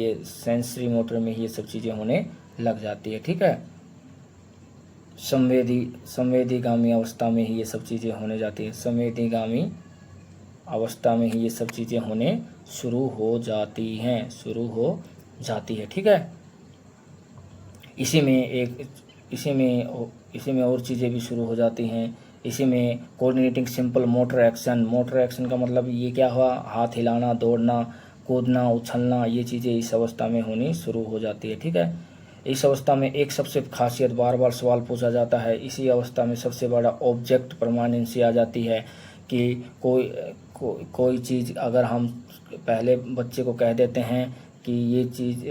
ये सब चीज़ें होने लग जाती है, ठीक है। संवेदीगामी अवस्था में ही ये सब चीज़ें होने जाती है, संवेदीगामी अवस्था में ही ये सब चीज़ें होने शुरू हो जाती है, ठीक है। इसी में और चीज़ें भी शुरू हो जाती हैं। इसी में कोऑर्डिनेटिंग सिंपल मोटर एक्शन का मतलब ये क्या हुआ, हाथ हिलाना, दौड़ना, कूदना, उछलना, ये चीज़ें इस अवस्था में होनी शुरू हो जाती है, ठीक है। इस अवस्था में एक सबसे खासियत, बार बार सवाल पूछा जाता है, इसी अवस्था में सबसे बड़ा ऑब्जेक्ट परमानेंसी आ जाती है कि कोई चीज़ अगर हम पहले बच्चे को कह देते हैं कि ये चीज़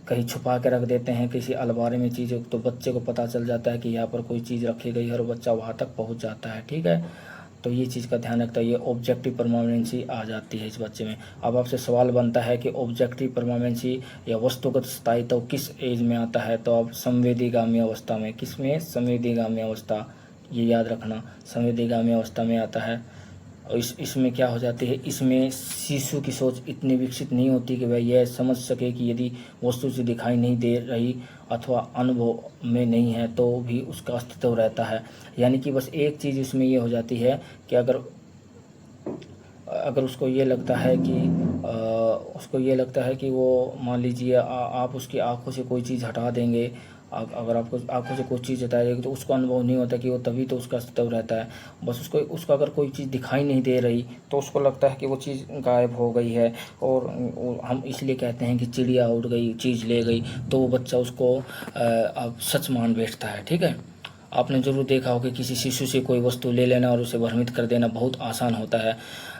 कहीं छुपा के रख देते हैं किसी अलमारी में चीज़, तो बच्चे को पता चल जाता है कि यहाँ पर कोई चीज़ रखी गई है और बच्चा वहाँ तक पहुँच जाता है, ठीक है। तो ये चीज़ का ध्यान रखता है, ये ऑब्जेक्टिव परमानेंसी आ जाती है इस बच्चे में। अब आपसे सवाल बनता है कि ऑब्जेक्टिव परमानेंसी या वस्तुगत स्थायित्व किस एज में आता है, तो अब संवेदीगामी अवस्था में, किसमें, संवेदीगामी अवस्था, ये याद रखना, संवेदीगामी अवस्था में आता है। और इसमें क्या हो जाती है, इसमें शिशु की सोच इतनी विकसित नहीं होती कि वह यह समझ सके कि यदि वस्तु से दिखाई नहीं दे रही अथवा अनुभव में नहीं है तो भी उसका अस्तित्व रहता है। यानी कि बस एक चीज़ इसमें ये हो जाती है कि अगर उसको ये लगता है कि वो मान लीजिए आप उसकी आंखों से कोई चीज़ हटा देंगे अगर आपको आंखों से कोई चीज़ बताई जाएगी तो उसको अनुभव नहीं होता कि वो तभी तो उसका अस्तित्व रहता है। बस उसको अगर कोई चीज़ दिखाई नहीं दे रही तो उसको लगता है कि वो चीज़ गायब हो गई है, और हम इसलिए कहते हैं कि चिड़िया उड़ गई, चीज़ ले गई, तो वो बच्चा उसको अब सच मान बैठता है। ठीक है, आपने ज़रूर देखा हो कि किसी शिशु से कोई वस्तु ले लेना और उसे भ्रमित कर देना बहुत आसान होता है।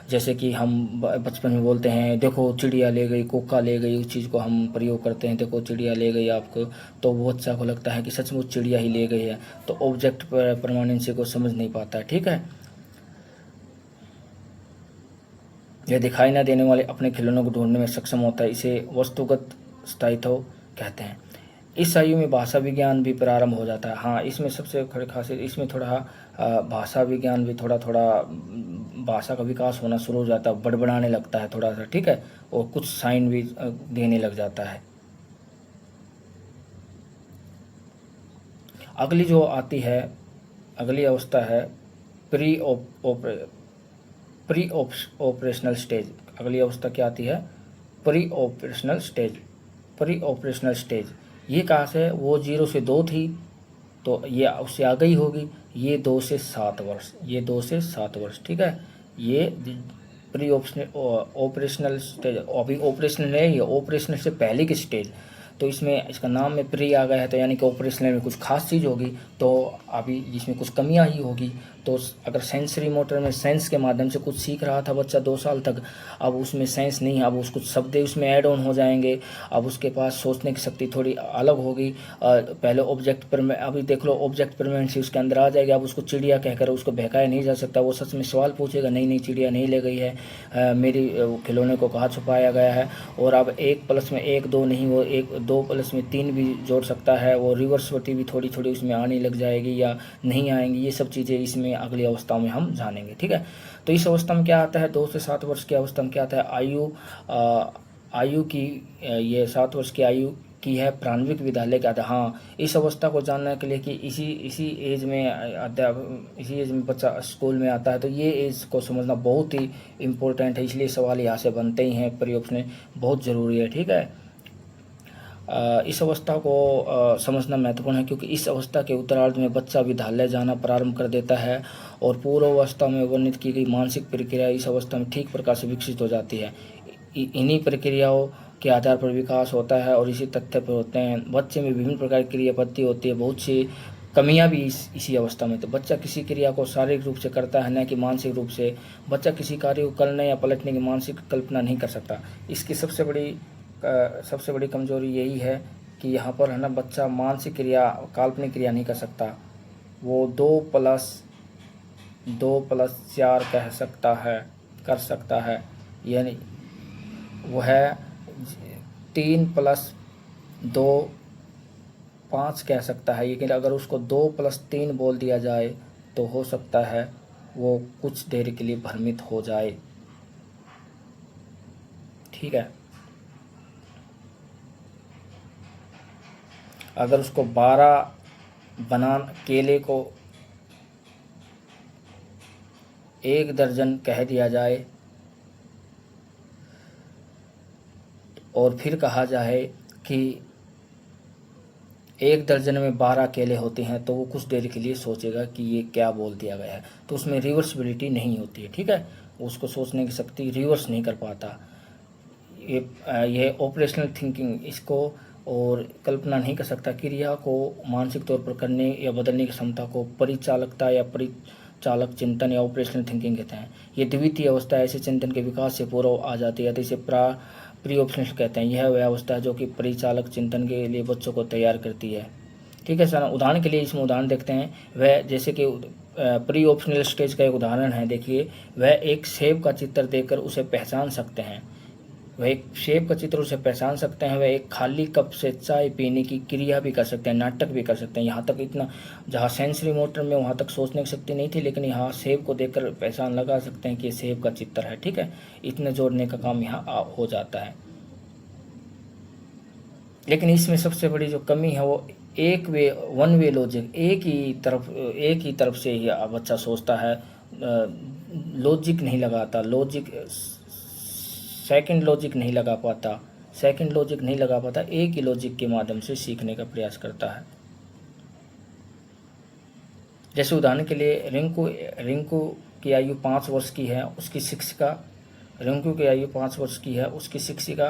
जैसे कि हम बचपन में बोलते हैं देखो चिड़िया ले गई, कोका ले गई, उस चीज़ को हम प्रयोग करते हैं, देखो चिड़िया ले गई आपको, तो वो बच्चा को लगता है कि सचमुच चिड़िया ही ले गई है, तो ऑब्जेक्ट परमानेंसी को समझ नहीं पाता है। ठीक है, यह दिखाई न देने वाले अपने खिलौनों को ढूंढने में सक्षम होता है, इसे वस्तुगत स्थायित्व कहते हैं। इस आयु में भाषा विज्ञान भी प्रारंभ हो जाता है। हाँ, इसमें सबसे बड़ी खासियत इसमें थोड़ा भाषा विज्ञान भी थोड़ा भाषा का विकास होना शुरू हो जाता है, बड़बड़ाने लगता है थोड़ा सा। ठीक है, और कुछ साइन भी देने लग जाता है। अगली जो आती है, अगली अवस्था है प्री ऑपरेशनल स्टेज। अगली अवस्था क्या आती है? Pre operational stage. Pre operational stage ये कहाँ से है? वो 0 से 2 थी तो ये उससे आ गई होगी, ये 2 से 7 वर्ष, ये 2 से 7 वर्ष। ठीक है, ये प्री ऑपरेशनल स्टेज, अभी ऑपरेशनल नहीं है, ऑपरेशनल से पहले की स्टेज। तो इसमें इसका नाम में प्री आ गया है, तो यानी कि ऑपरेशनल में कुछ खास चीज़ होगी, तो अभी इसमें कुछ कमियां ही होगी। तो अगर सेंसरी मोटर में सेंस के माध्यम से कुछ सीख रहा था बच्चा 2 साल तक, अब उसमें सेंस नहीं है, अब उसको शब्द उसमें ऐड ऑन हो जाएंगे, अब उसके पास सोचने की शक्ति थोड़ी अलग होगी। पहले ऑब्जेक्ट पर में, अभी देख लो ऑब्जेक्ट परमानेंसी उसके अंदर आ जाएगी, अब उसको चिड़िया कहकर उसको बहकाया नहीं जा सकता, वो सच में सवाल पूछेगा, नहीं नहीं चिड़िया नहीं ले गई है, मेरी खिलौने को कहाँ छुपाया गया है। और अब 1 प्लस में 1 2 नहीं, वो 2 प्लस में 3 भी जोड़ सकता है, वो रिवर्सिविटी भी थोड़ी थोड़ी उसमें आने लग जाएगी या नहीं आएंगी, ये सब चीज़ें इसमें अगली अवस्थाओं में हम जानेंगे। ठीक है, तो इस अवस्था में क्या आता है? 2 से 7 वर्ष की अवस्था में क्या आता है? आयु की, ये 7 वर्ष की आयु की है प्रारंभिक विद्यालय का आता है। हाँ, इस अवस्था को जानने के लिए कि इसी एज में बच्चा स्कूल में आता है, तो ये एज को समझना बहुत ही इम्पोर्टेंट है, इसलिए सवाल यहाँ से बनते ही हैं, प्रयोग में बहुत ज़रूरी है। ठीक है, इस अवस्था को समझना महत्वपूर्ण है, क्योंकि इस अवस्था के उत्तरार्ध में बच्चा विद्यालय जाना प्रारंभ कर देता है और पूर्व अवस्था में वर्णित की गई मानसिक प्रक्रिया इस अवस्था में ठीक प्रकार से विकसित हो जाती है। इन्हीं प्रक्रियाओं के आधार पर विकास होता है और इसी तथ्य पर होते हैं। बच्चे में विभिन्न प्रकार की क्रियापत्ति होती है, बहुत सी कमियां भी इसी अवस्था में। तो बच्चा किसी क्रिया को शारीरिक रूप से करता है, न कि मानसिक रूप से। बच्चा किसी कार्य को करने या पलटने की मानसिक कल्पना नहीं कर सकता। इसकी सबसे बड़ी कमजोरी यही है कि यहाँ पर है ना, बच्चा मानसिक क्रिया, काल्पनिक क्रिया नहीं कर सकता। वो 2+4 कर सकता है, यानी वो है 3+2 5 कह सकता है। लेकिन अगर उसको 2+3 बोल दिया जाए तो हो सकता है वो कुछ देर के लिए भ्रमित हो जाए। ठीक है, अगर उसको 12 केले को 1 दर्जन कह दिया जाए और फिर कहा जाए कि 1 दर्जन में 12 केले होते हैं, तो वो कुछ देर के लिए सोचेगा कि ये क्या बोल दिया गया है, तो उसमें रिवर्सिबिलिटी नहीं होती है। ठीक है, उसको सोचने की शक्ति रिवर्स नहीं कर पाता। ये ऑपरेशनल थिंकिंग, इसको और कल्पना नहीं कर सकता। क्रिया को मानसिक तौर पर करने या बदलने की क्षमता को परिचालकता या परिचालक चिंतन या ऑपरेशनल थिंकिंग कहते हैं। ये द्वितीय अवस्था ऐसे चिंतन के विकास से पूर्व आ जाती है, तो इसे प्री ऑपरेशनल कहते हैं। यह वह अवस्था है जो कि परिचालक चिंतन के लिए बच्चों को तैयार करती है। ठीक है सर, उदाहरण के लिए इसमें उदाहरण देखते हैं। वह जैसे कि प्री ऑपरेशनल स्टेज का एक उदाहरण है, देखिए, वह एक सेब का चित्र देखकर उसे पहचान सकते हैं। वह एक सेब का चित्र उसे पहचान सकते हैं। वह एक खाली कप से चाय पीने की क्रिया भी कर सकते हैं, नाटक भी कर सकते हैं। यहाँ तक इतना, जहाँ सेंसरी मोटर में वहाँ तक सोचने की शक्ति नहीं थी, लेकिन यहाँ सेब को देखकर पहचान लगा सकते हैं कि ये सेब का चित्र है। ठीक है, इतने जोड़ने का काम यहाँ हो जाता है। लेकिन इसमें सबसे बड़ी जो कमी है वो वन वे लॉजिक, एक ही तरफ से ही बच्चा सोचता है, लॉजिक नहीं लगाता, सेकंड लॉजिक नहीं लगा पाता, एक ही लॉजिक के माध्यम से सीखने का प्रयास करता है। जैसे उदाहरण के लिए रिंकू रिंकू की आयु 5 वर्ष की है, उसकी शिक्षिका रिंकू की आयु 5 वर्ष की है, उसकी शिक्षिका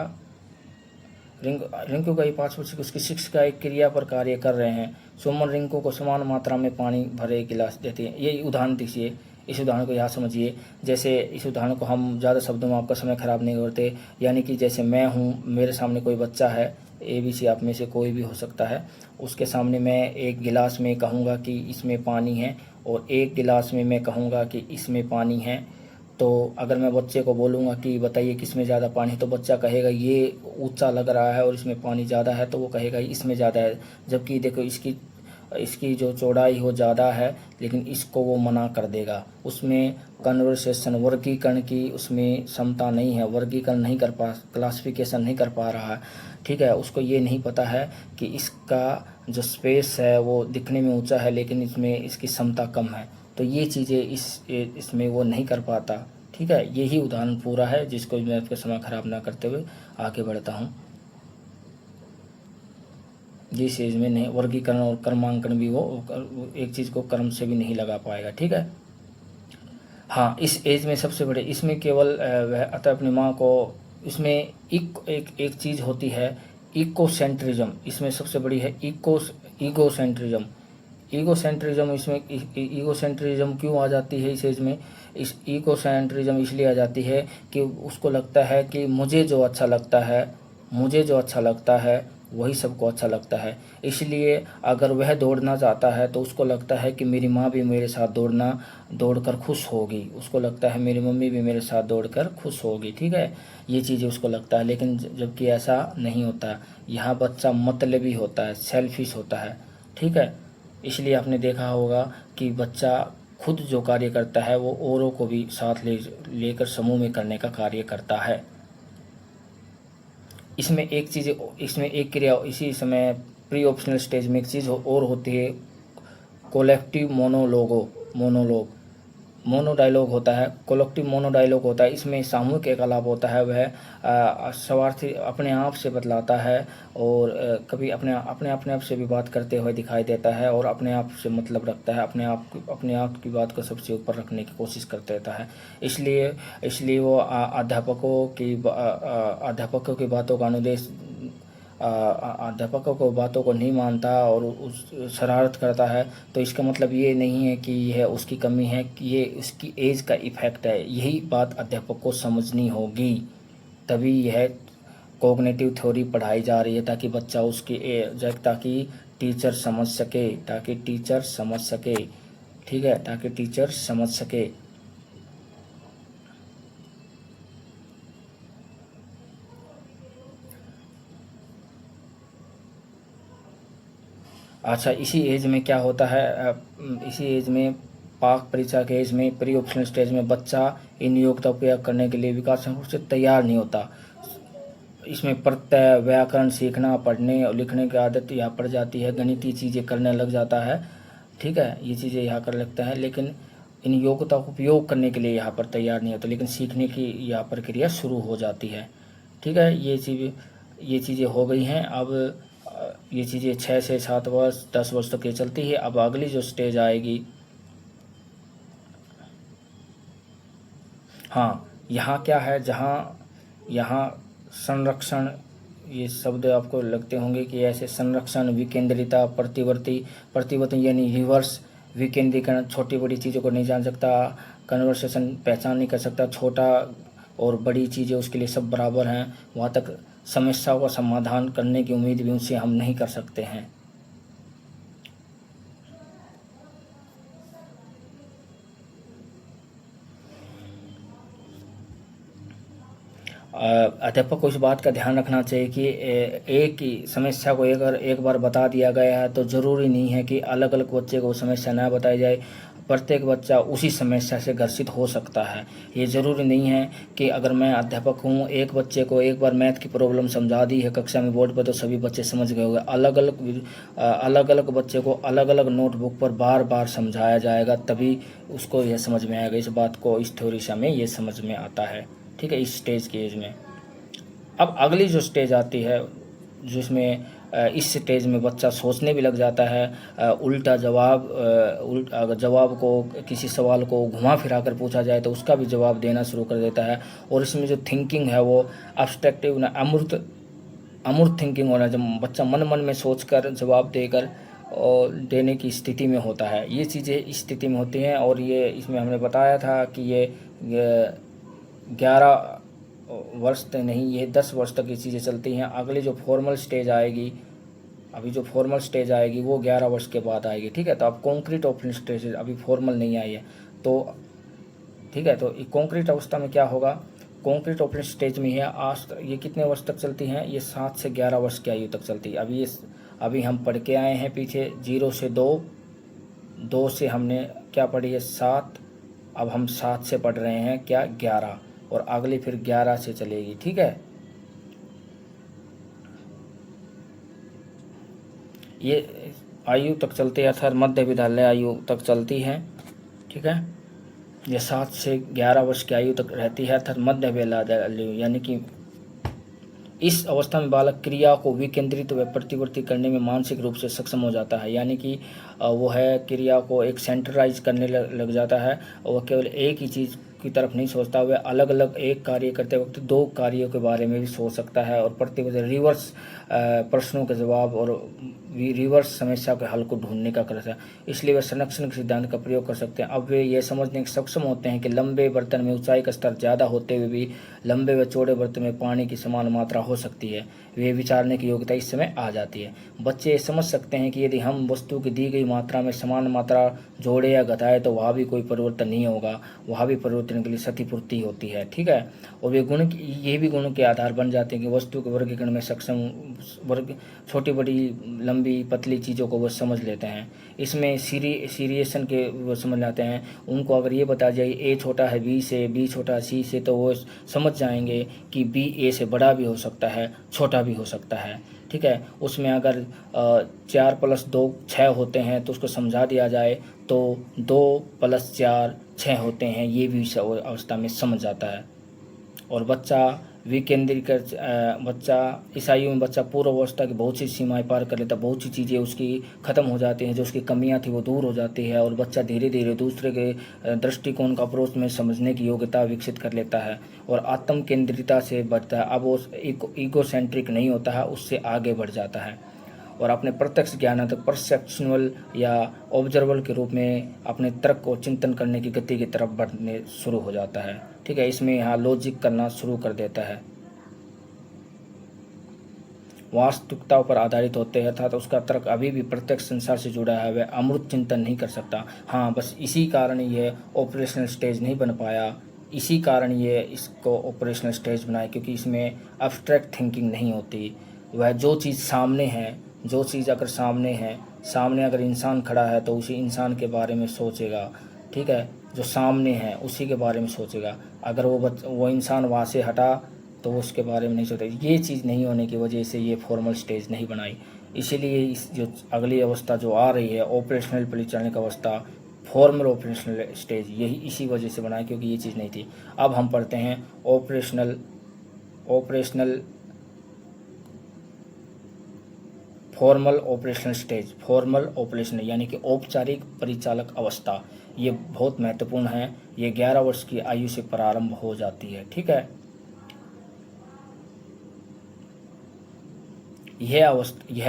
रिंकू का आयु 5 वर्ष की, उसकी शिक्षिका एक क्रिया पर कार्य कर रहे हैं। सुमन रिंकू को समान मात्रा में पानी भरे गिलास देती है। ये उदाहरण दीजिए, इस उदाहरण को यहाँ समझिए। जैसे इस उदाहरण को हम ज़्यादा शब्दों में आपका समय खराब नहीं करते, यानी कि जैसे मैं हूँ, मेरे सामने कोई बच्चा है, ABC आप में से कोई भी हो सकता है, उसके सामने मैं एक गिलास में कहूँगा कि इसमें पानी है और एक गिलास में मैं कहूँगा कि इसमें पानी है। तो अगर मैं बच्चे को बोलूँगा कि बताइए किसमें ज़्यादा पानी है, तो बच्चा कहेगा ये ऊंचा लग रहा है और इसमें पानी ज़्यादा है, तो वो कहेगा इसमें ज़्यादा है। जबकि देखो इसकी जो चौड़ाई हो ज़्यादा है, लेकिन इसको वो मना कर देगा। उसमें कन्वर्सेशन वर्गीकरण की उसमें क्षमता नहीं है, वर्गीकरण नहीं कर पा, क्लासिफिकेशन नहीं कर पा रहा है, ठीक है। उसको ये नहीं पता है कि इसका जो स्पेस है वो दिखने में ऊंचा है, लेकिन इसमें इसकी क्षमता कम है। तो ये चीज़ें इसमें वो नहीं कर पाता, ठीक है। यही उदाहरण पूरा है, जिसको मैं आपका समय खराब ना करते हुए आगे बढ़ता हूँ। जिस एज में नहीं वर्गीकरण और क्रमांकन भी वो एक चीज़ को क्रम से भी नहीं लगा पाएगा, ठीक है। हाँ, इस एज में सबसे बड़े इसमें केवल वह अतः अपनी माँ को, इसमें एक चीज़ होती है इकोसेंट्रिज्म, इसमें सबसे बड़ी है ईगोसेंट्रिज्म। इसमें ईगोसेंट्रिज्म क्यों आ जाती है इस एज में? इस ईगोसेंट्रिज्म इसलिए आ जाती है कि उसको लगता है कि मुझे जो अच्छा लगता है वही सबको अच्छा लगता है। इसलिए अगर वह दौड़ना चाहता है तो उसको लगता है कि मेरी माँ भी मेरे साथ दौड़कर खुश होगी, उसको लगता है मेरी मम्मी भी मेरे साथ दौड़कर खुश होगी, ठीक है। ये चीज़ें उसको लगता है, लेकिन जबकि ऐसा नहीं होता। यहाँ बच्चा मतलबी होता है, सेल्फिश होता है, ठीक है। इसलिए आपने देखा होगा कि बच्चा खुद जो कार्य करता है वो औरों को भी साथ लेकर समूह में करने का कार्य करता है। इसमें एक क्रिया इसी समय प्री ऑप्शनल स्टेज में एक चीज़ और होती है, कोलेक्टिव मोनो डायलॉग होता है, कोलेक्टिव मोनो डायलॉग होता है। इसमें सामूहिक एकलाप होता है, वह स्वार्थी अपने आप से बतलाता है और कभी अपने आप से भी बात करते हुए दिखाई देता है और अपने आप से मतलब रखता है, अपने आप की बात को सबसे ऊपर रखने की कोशिश करते रहता है। इसलिए वो अध्यापकों की बातों का अनुदेश अध्यापकों को बातों को नहीं मानता और उस शरारत करता है। तो इसका मतलब ये नहीं है कि यह उसकी कमी है, कि ये उसकी एज का इफ़ेक्ट है। यही बात अध्यापक को समझनी होगी, तभी यह कॉग्निटिव थ्योरी पढ़ाई जा रही है, ताकि बच्चा ताकि टीचर समझ सके, ठीक है, ताकि टीचर समझ सके। अच्छा, इसी एज में क्या होता है, इसी एज में पाक परीक्षा के एज में प्री ऑप्शनल स्टेज में बच्चा इन योग का उपयोग करने के लिए विकास रूप से तैयार नहीं होता। इसमें प्रत्यय व्याकरण सीखना, पढ़ने और लिखने की आदत यहाँ पड़ जाती है, गणितीय चीज़ें करने लग जाता है, ठीक है। ये चीज़ें यहाँ कर लगता है, लेकिन इन योग्यता का उपयोग करने के लिए यहाँ पर तैयार नहीं होता, लेकिन सीखने की यह प्रक्रिया शुरू हो जाती है, ठीक है। ये चीज़ें हो गई हैं। अब ये चीज़ें 6 से 7 वर्ष 10 वर्ष तक ये चलती है। अब अगली जो स्टेज आएगी, हाँ, यहाँ क्या है, यहाँ संरक्षण, ये शब्द आपको लगते होंगे कि ऐसे संरक्षण, विकेंद्रिता, प्रतिवर्ती यानी रिवर्स, विकेंद्रीकरण, छोटी बड़ी चीज़ों को नहीं जान सकता, कन्वर्सेशन पहचान नहीं कर सकता, छोटा और बड़ी चीज़ें उसके लिए सब बराबर हैं, वहाँ तक समस्याओं का समाधान करने की उम्मीद भी उनसे हम नहीं कर सकते हैं। अध्यापक को इस बात का ध्यान रखना चाहिए कि एक ही समस्या को एक बार बता दिया गया है तो ज़रूरी नहीं है कि अलग अलग बच्चे को समस्या ना बताई जाए। प्रत्येक बच्चा उसी समस्या से ग्रसित हो सकता है। ये ज़रूरी नहीं है कि अगर मैं अध्यापक हूँ, एक बच्चे को एक बार मैथ की प्रॉब्लम समझा दी है कक्षा में बोर्ड पर तो सभी बच्चे समझ गए होंगे। अलग अलग बच्चे को अलग अलग नोटबुक पर बार बार समझाया जाएगा, तभी उसको यह समझ में आएगा। इस बात को इस थ्योरी में ये समझ में आता है, ठीक है, इस स्टेज की एज में। अब अगली जो स्टेज आती है जिसमें इस स्टेज में बच्चा सोचने भी लग जाता है, उल्टा जवाब अगर जवाब को किसी सवाल को घुमा फिरा कर पूछा जाए तो उसका भी जवाब देना शुरू कर देता है। और इसमें जो थिंकिंग है वो अब्स्ट्रक्टिव ना अमूर्त थिंकिंग होना, जब बच्चा मन मन में सोच कर जवाब देकर और देने की स्थिति में होता है। ये चीज़ें इस स्थिति में होती हैं। और ये इसमें हमने बताया था कि ये 11 वर्ष तक नहीं, ये 10 वर्ष तक ये चीज़ें चलती हैं। अगली जो फॉर्मल स्टेज आएगी, अभी जो फॉर्मल स्टेज आएगी वो 11 वर्ष के बाद आएगी, ठीक है। तो अब कॉन्क्रीट ओपनिंग स्टेज अभी फॉर्मल नहीं आई है, तो ठीक है। तो कॉन्क्रीट अवस्था में क्या होगा, कॉन्क्रीट ओपनिंग स्टेज में है आज ये कितने वर्ष तक चलती हैं, ये 7 से 11 वर्ष की आयु तक चलती है। अभी हम पढ़ के आए हैं पीछे 0 से 2, 2 से हमने क्या पढ़ी है 7, अब हम 7 से पढ़ रहे हैं क्या 11, और अगली फिर 11 से चलेगी, ठीक है। ये आयु तक चलती है, अर्थात मध्य विद्यालय आयु तक चलती है, ठीक है। ये 7 से 11 वर्ष की आयु तक रहती है, अर्थात मध्य विद्यालय, यानी कि इस अवस्था में बालक क्रिया को विकेंद्रित व प्रतिवर्ती करने में मानसिक रूप से सक्षम हो जाता है। यानी कि वो है क्रिया को एक सेंट्रलाइज करने लग जाता है, और वह केवल एक ही चीज़ की तरफ नहीं सोचता, वह अलग अलग एक कार्य करते वक्त 2 कार्यों के बारे में भी सोच सकता है, और प्रतिवर्ती रिवर्स प्रश्नों के जवाब और रिवर्स समस्या के हल को ढूंढने का करता है। इसलिए वे संरक्षण के सिद्धांत का प्रयोग कर सकते हैं। अब वे ये समझने के सक्षम होते हैं कि लंबे बर्तन में ऊंचाई का स्तर ज़्यादा होते हुए भी लंबे व चौड़े बर्तन में पानी की समान मात्रा हो सकती है। वे विचारने की योग्यता इस समय आ जाती है। बच्चे समझ सकते हैं कि यदि हम वस्तु की दी गई मात्रा में समान मात्रा जोड़े या घटाए तो वहाँ भी कोई परिवर्तन नहीं होगा, वहाँ भी परिवर्तन के लिए क्षतिपूर्ति होती है, ठीक है। और वे गुण ये भी गुणों के आधार बन जाते हैं कि वस्तु के वर्गीकरण में सक्षम वर्ग छोटी बड़ी लंबी पतली चीज़ों को वो समझ लेते हैं। इसमें सीरिएशन के वो समझ लाते हैं। उनको अगर ये बता जाए ए छोटा है बी से, बी छोटा है सी से, तो वो समझ जाएंगे कि बी ए से बड़ा भी हो सकता है, छोटा भी हो सकता है, ठीक है। उसमें अगर 4 + 2 6 होते हैं तो उसको समझा दिया जाए तो 2 + 4 6 होते हैं, ये भी इस अवस्था में समझ जाता है। और बच्चा इस आयु में बच्चा पूर्व अवस्था की बहुत सी सीमाएं पार कर लेता है, बहुत सी चीज़ें उसकी ख़त्म हो जाती हैं, जो उसकी कमियां थी वो दूर हो जाती है, और बच्चा धीरे धीरे दूसरे के दृष्टिकोण का अप्रोच में समझने की योग्यता विकसित कर लेता है, और आत्म केंद्रिता से बढ़ता है। अब वो ईगोसेंट्रिक नहीं होता है, उससे आगे बढ़ जाता है, और अपने प्रत्यक्ष ज्ञान तक परसेप्शनल या ऑब्जर्वर के रूप में अपने तर्क और चिंतन करने की गति की तरफ बढ़ने शुरू हो जाता है, ठीक है। इसमें यहाँ लॉजिक करना शुरू कर देता है, वास्तविकताओं पर आधारित होते हैं, अर्थात उसका तर्क अभी भी प्रत्यक्ष संसार से जुड़ा है, वह अमूर्त चिंतन नहीं कर सकता। हाँ, बस इसी कारण ये ऑपरेशनल स्टेज नहीं बन पाया, इसी कारण ये इसको ऑपरेशनल स्टेज बनाया, क्योंकि इसमें एब्स्ट्रैक्ट थिंकिंग नहीं होती। वह जो चीज़ सामने है, जो चीज़ अगर सामने है, सामने अगर इंसान खड़ा है तो उसी इंसान के बारे में सोचेगा, ठीक है। जो सामने है उसी के बारे में सोचेगा। अगर वो इंसान वहाँ से हटा तो उसके बारे में नहीं सोचता। ये चीज़ नहीं होने की वजह से ये फॉर्मल स्टेज नहीं बनाई। इसीलिए इस जो अगली अवस्था जो आ रही है ऑपरेशनल परिचालनिक अवस्था, फॉर्मल ऑपरेशनल स्टेज, यही इसी वजह से बनाई, क्योंकि ये चीज़ नहीं थी। अब हम पढ़ते हैं formal operational stage. Formal operational यानी कि औपचारिक परिचालक अवस्था, ये बहुत महत्वपूर्ण है। ये 11 वर्ष की आयु से प्रारंभ हो जाती है, ठीक है। यह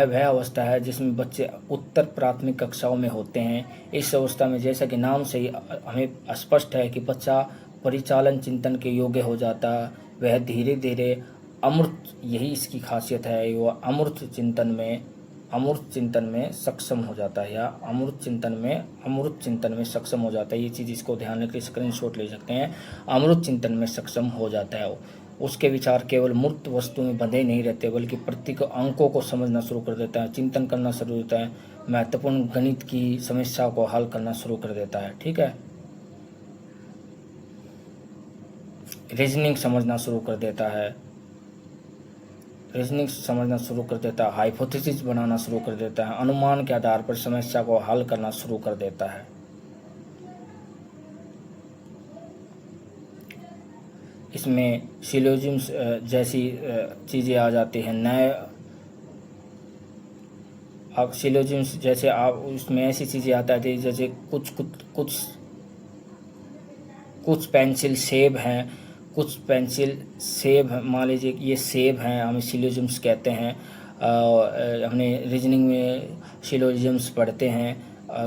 वह अवस्था है जिसमें बच्चे उत्तर प्राथमिक कक्षाओं में होते हैं। इस अवस्था में जैसा कि नाम से ही हमें स्पष्ट है कि बच्चा परिचालन चिंतन के योग्य हो जाता, वह धीरे धीरे अमूर्त, यही इसकी खासियत है, वह अमूर्त चिंतन में सक्षम हो जाता है, या अमूर्त चिंतन में सक्षम हो जाता है। ये चीज़ इसको ध्यान रखकर स्क्रीनशॉट ले सकते हैं। अमूर्त चिंतन में सक्षम हो जाता है। उसके विचार केवल मूर्त वस्तु में बंधे नहीं रहते, बल्कि प्रत्येक अंकों को समझना शुरू कर देता है, चिंतन करना शुरू होता है, महत्वपूर्ण गणित की समस्या को हल करना शुरू कर देता है, ठीक है। रीजनिंग समझना शुरू कर देता है, हाइपोथेसिस बनाना शुरू कर देता है, अनुमान के आधार पर समस्या को हल करना शुरू कर देता है। इसमें सिलोजिम्स जैसी चीज़ें आ जाती हैं, आप सिलोजिम्स जैसे आप उसमें ऐसी चीज़ें आता है जैसे कुछ कुछ कुछ कुछ पेंसिल सेब हैं, कुछ पेंसिल सेब मान लीजिए कि ये सेब हैं, हमें सिलोजिम्स कहते हैं। हमने रीजनिंग में सिलोजिम्स पढ़ते हैं।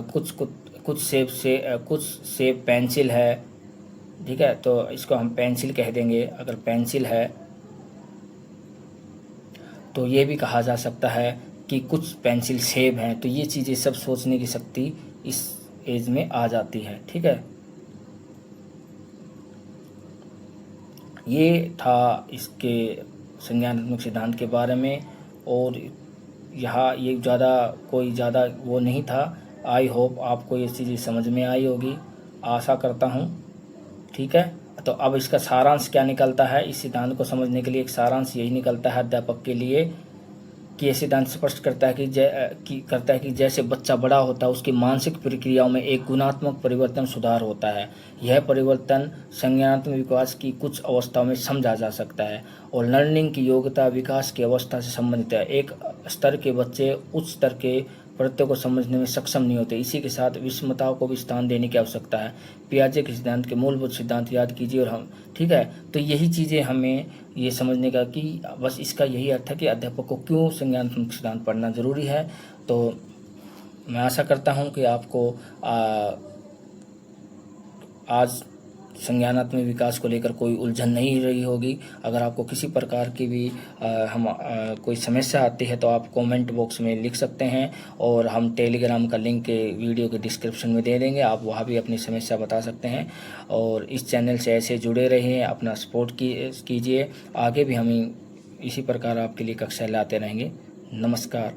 कुछ कुछ कुछ सेब पेंसिल है, ठीक है, तो इसको हम पेंसिल कह देंगे। अगर पेंसिल है तो ये भी कहा जा सकता है कि कुछ पेंसिल सेब हैं। तो ये चीज़ें सब सोचने की शक्ति इस एज में आ जाती है, ठीक है। ये था इसके संज्ञानात्मक सिद्धांत के बारे में। और यहाँ ये ज़्यादा वो नहीं था। आई होप आपको ये चीज़ें समझ में आई होगी, आशा करता हूँ, ठीक है। तो अब इसका सारांश क्या निकलता है, इस सिद्धांत को समझने के लिए एक सारांश यही निकलता है अध्यापक के लिए कि यह सिद्धांत स्पष्ट करता है कि जैसे बच्चा बड़ा होता है उसकी मानसिक प्रक्रियाओं में एक गुणात्मक परिवर्तन सुधार होता है। यह परिवर्तन संज्ञानात्मक विकास की कुछ अवस्थाओं में समझा जा सकता है और लर्निंग की योग्यता विकास की अवस्था से संबंधित है। एक स्तर के बच्चे उच्च स्तर के प्रत्ययों को समझने में सक्षम नहीं होते। इसी के साथ विषमताओं को भी स्थान देने की आवश्यकता है। पियाजे के सिद्धांत के मूलभूत सिद्धांत याद कीजिए और हम, ठीक है। तो यही चीज़ें हमें ये समझने का कि बस इसका यही अर्थ है कि अध्यापक को क्यों संज्ञानात्मक सिद्धांत पढ़ना ज़रूरी है। तो मैं आशा करता हूँ कि आपको आज संज्ञानात्मक विकास को लेकर कोई उलझन नहीं रही होगी। अगर आपको किसी प्रकार की भी कोई समस्या आती है तो आप कमेंट बॉक्स में लिख सकते हैं और हम टेलीग्राम का लिंक वीडियो के डिस्क्रिप्शन में दे देंगे, आप वहाँ भी अपनी समस्या बता सकते हैं। और इस चैनल से ऐसे जुड़े रहिए, अपना सपोर्ट कीजिए। आगे भी हम इसी प्रकार आपके लिए कक्षाएं लाते रहेंगे। नमस्कार।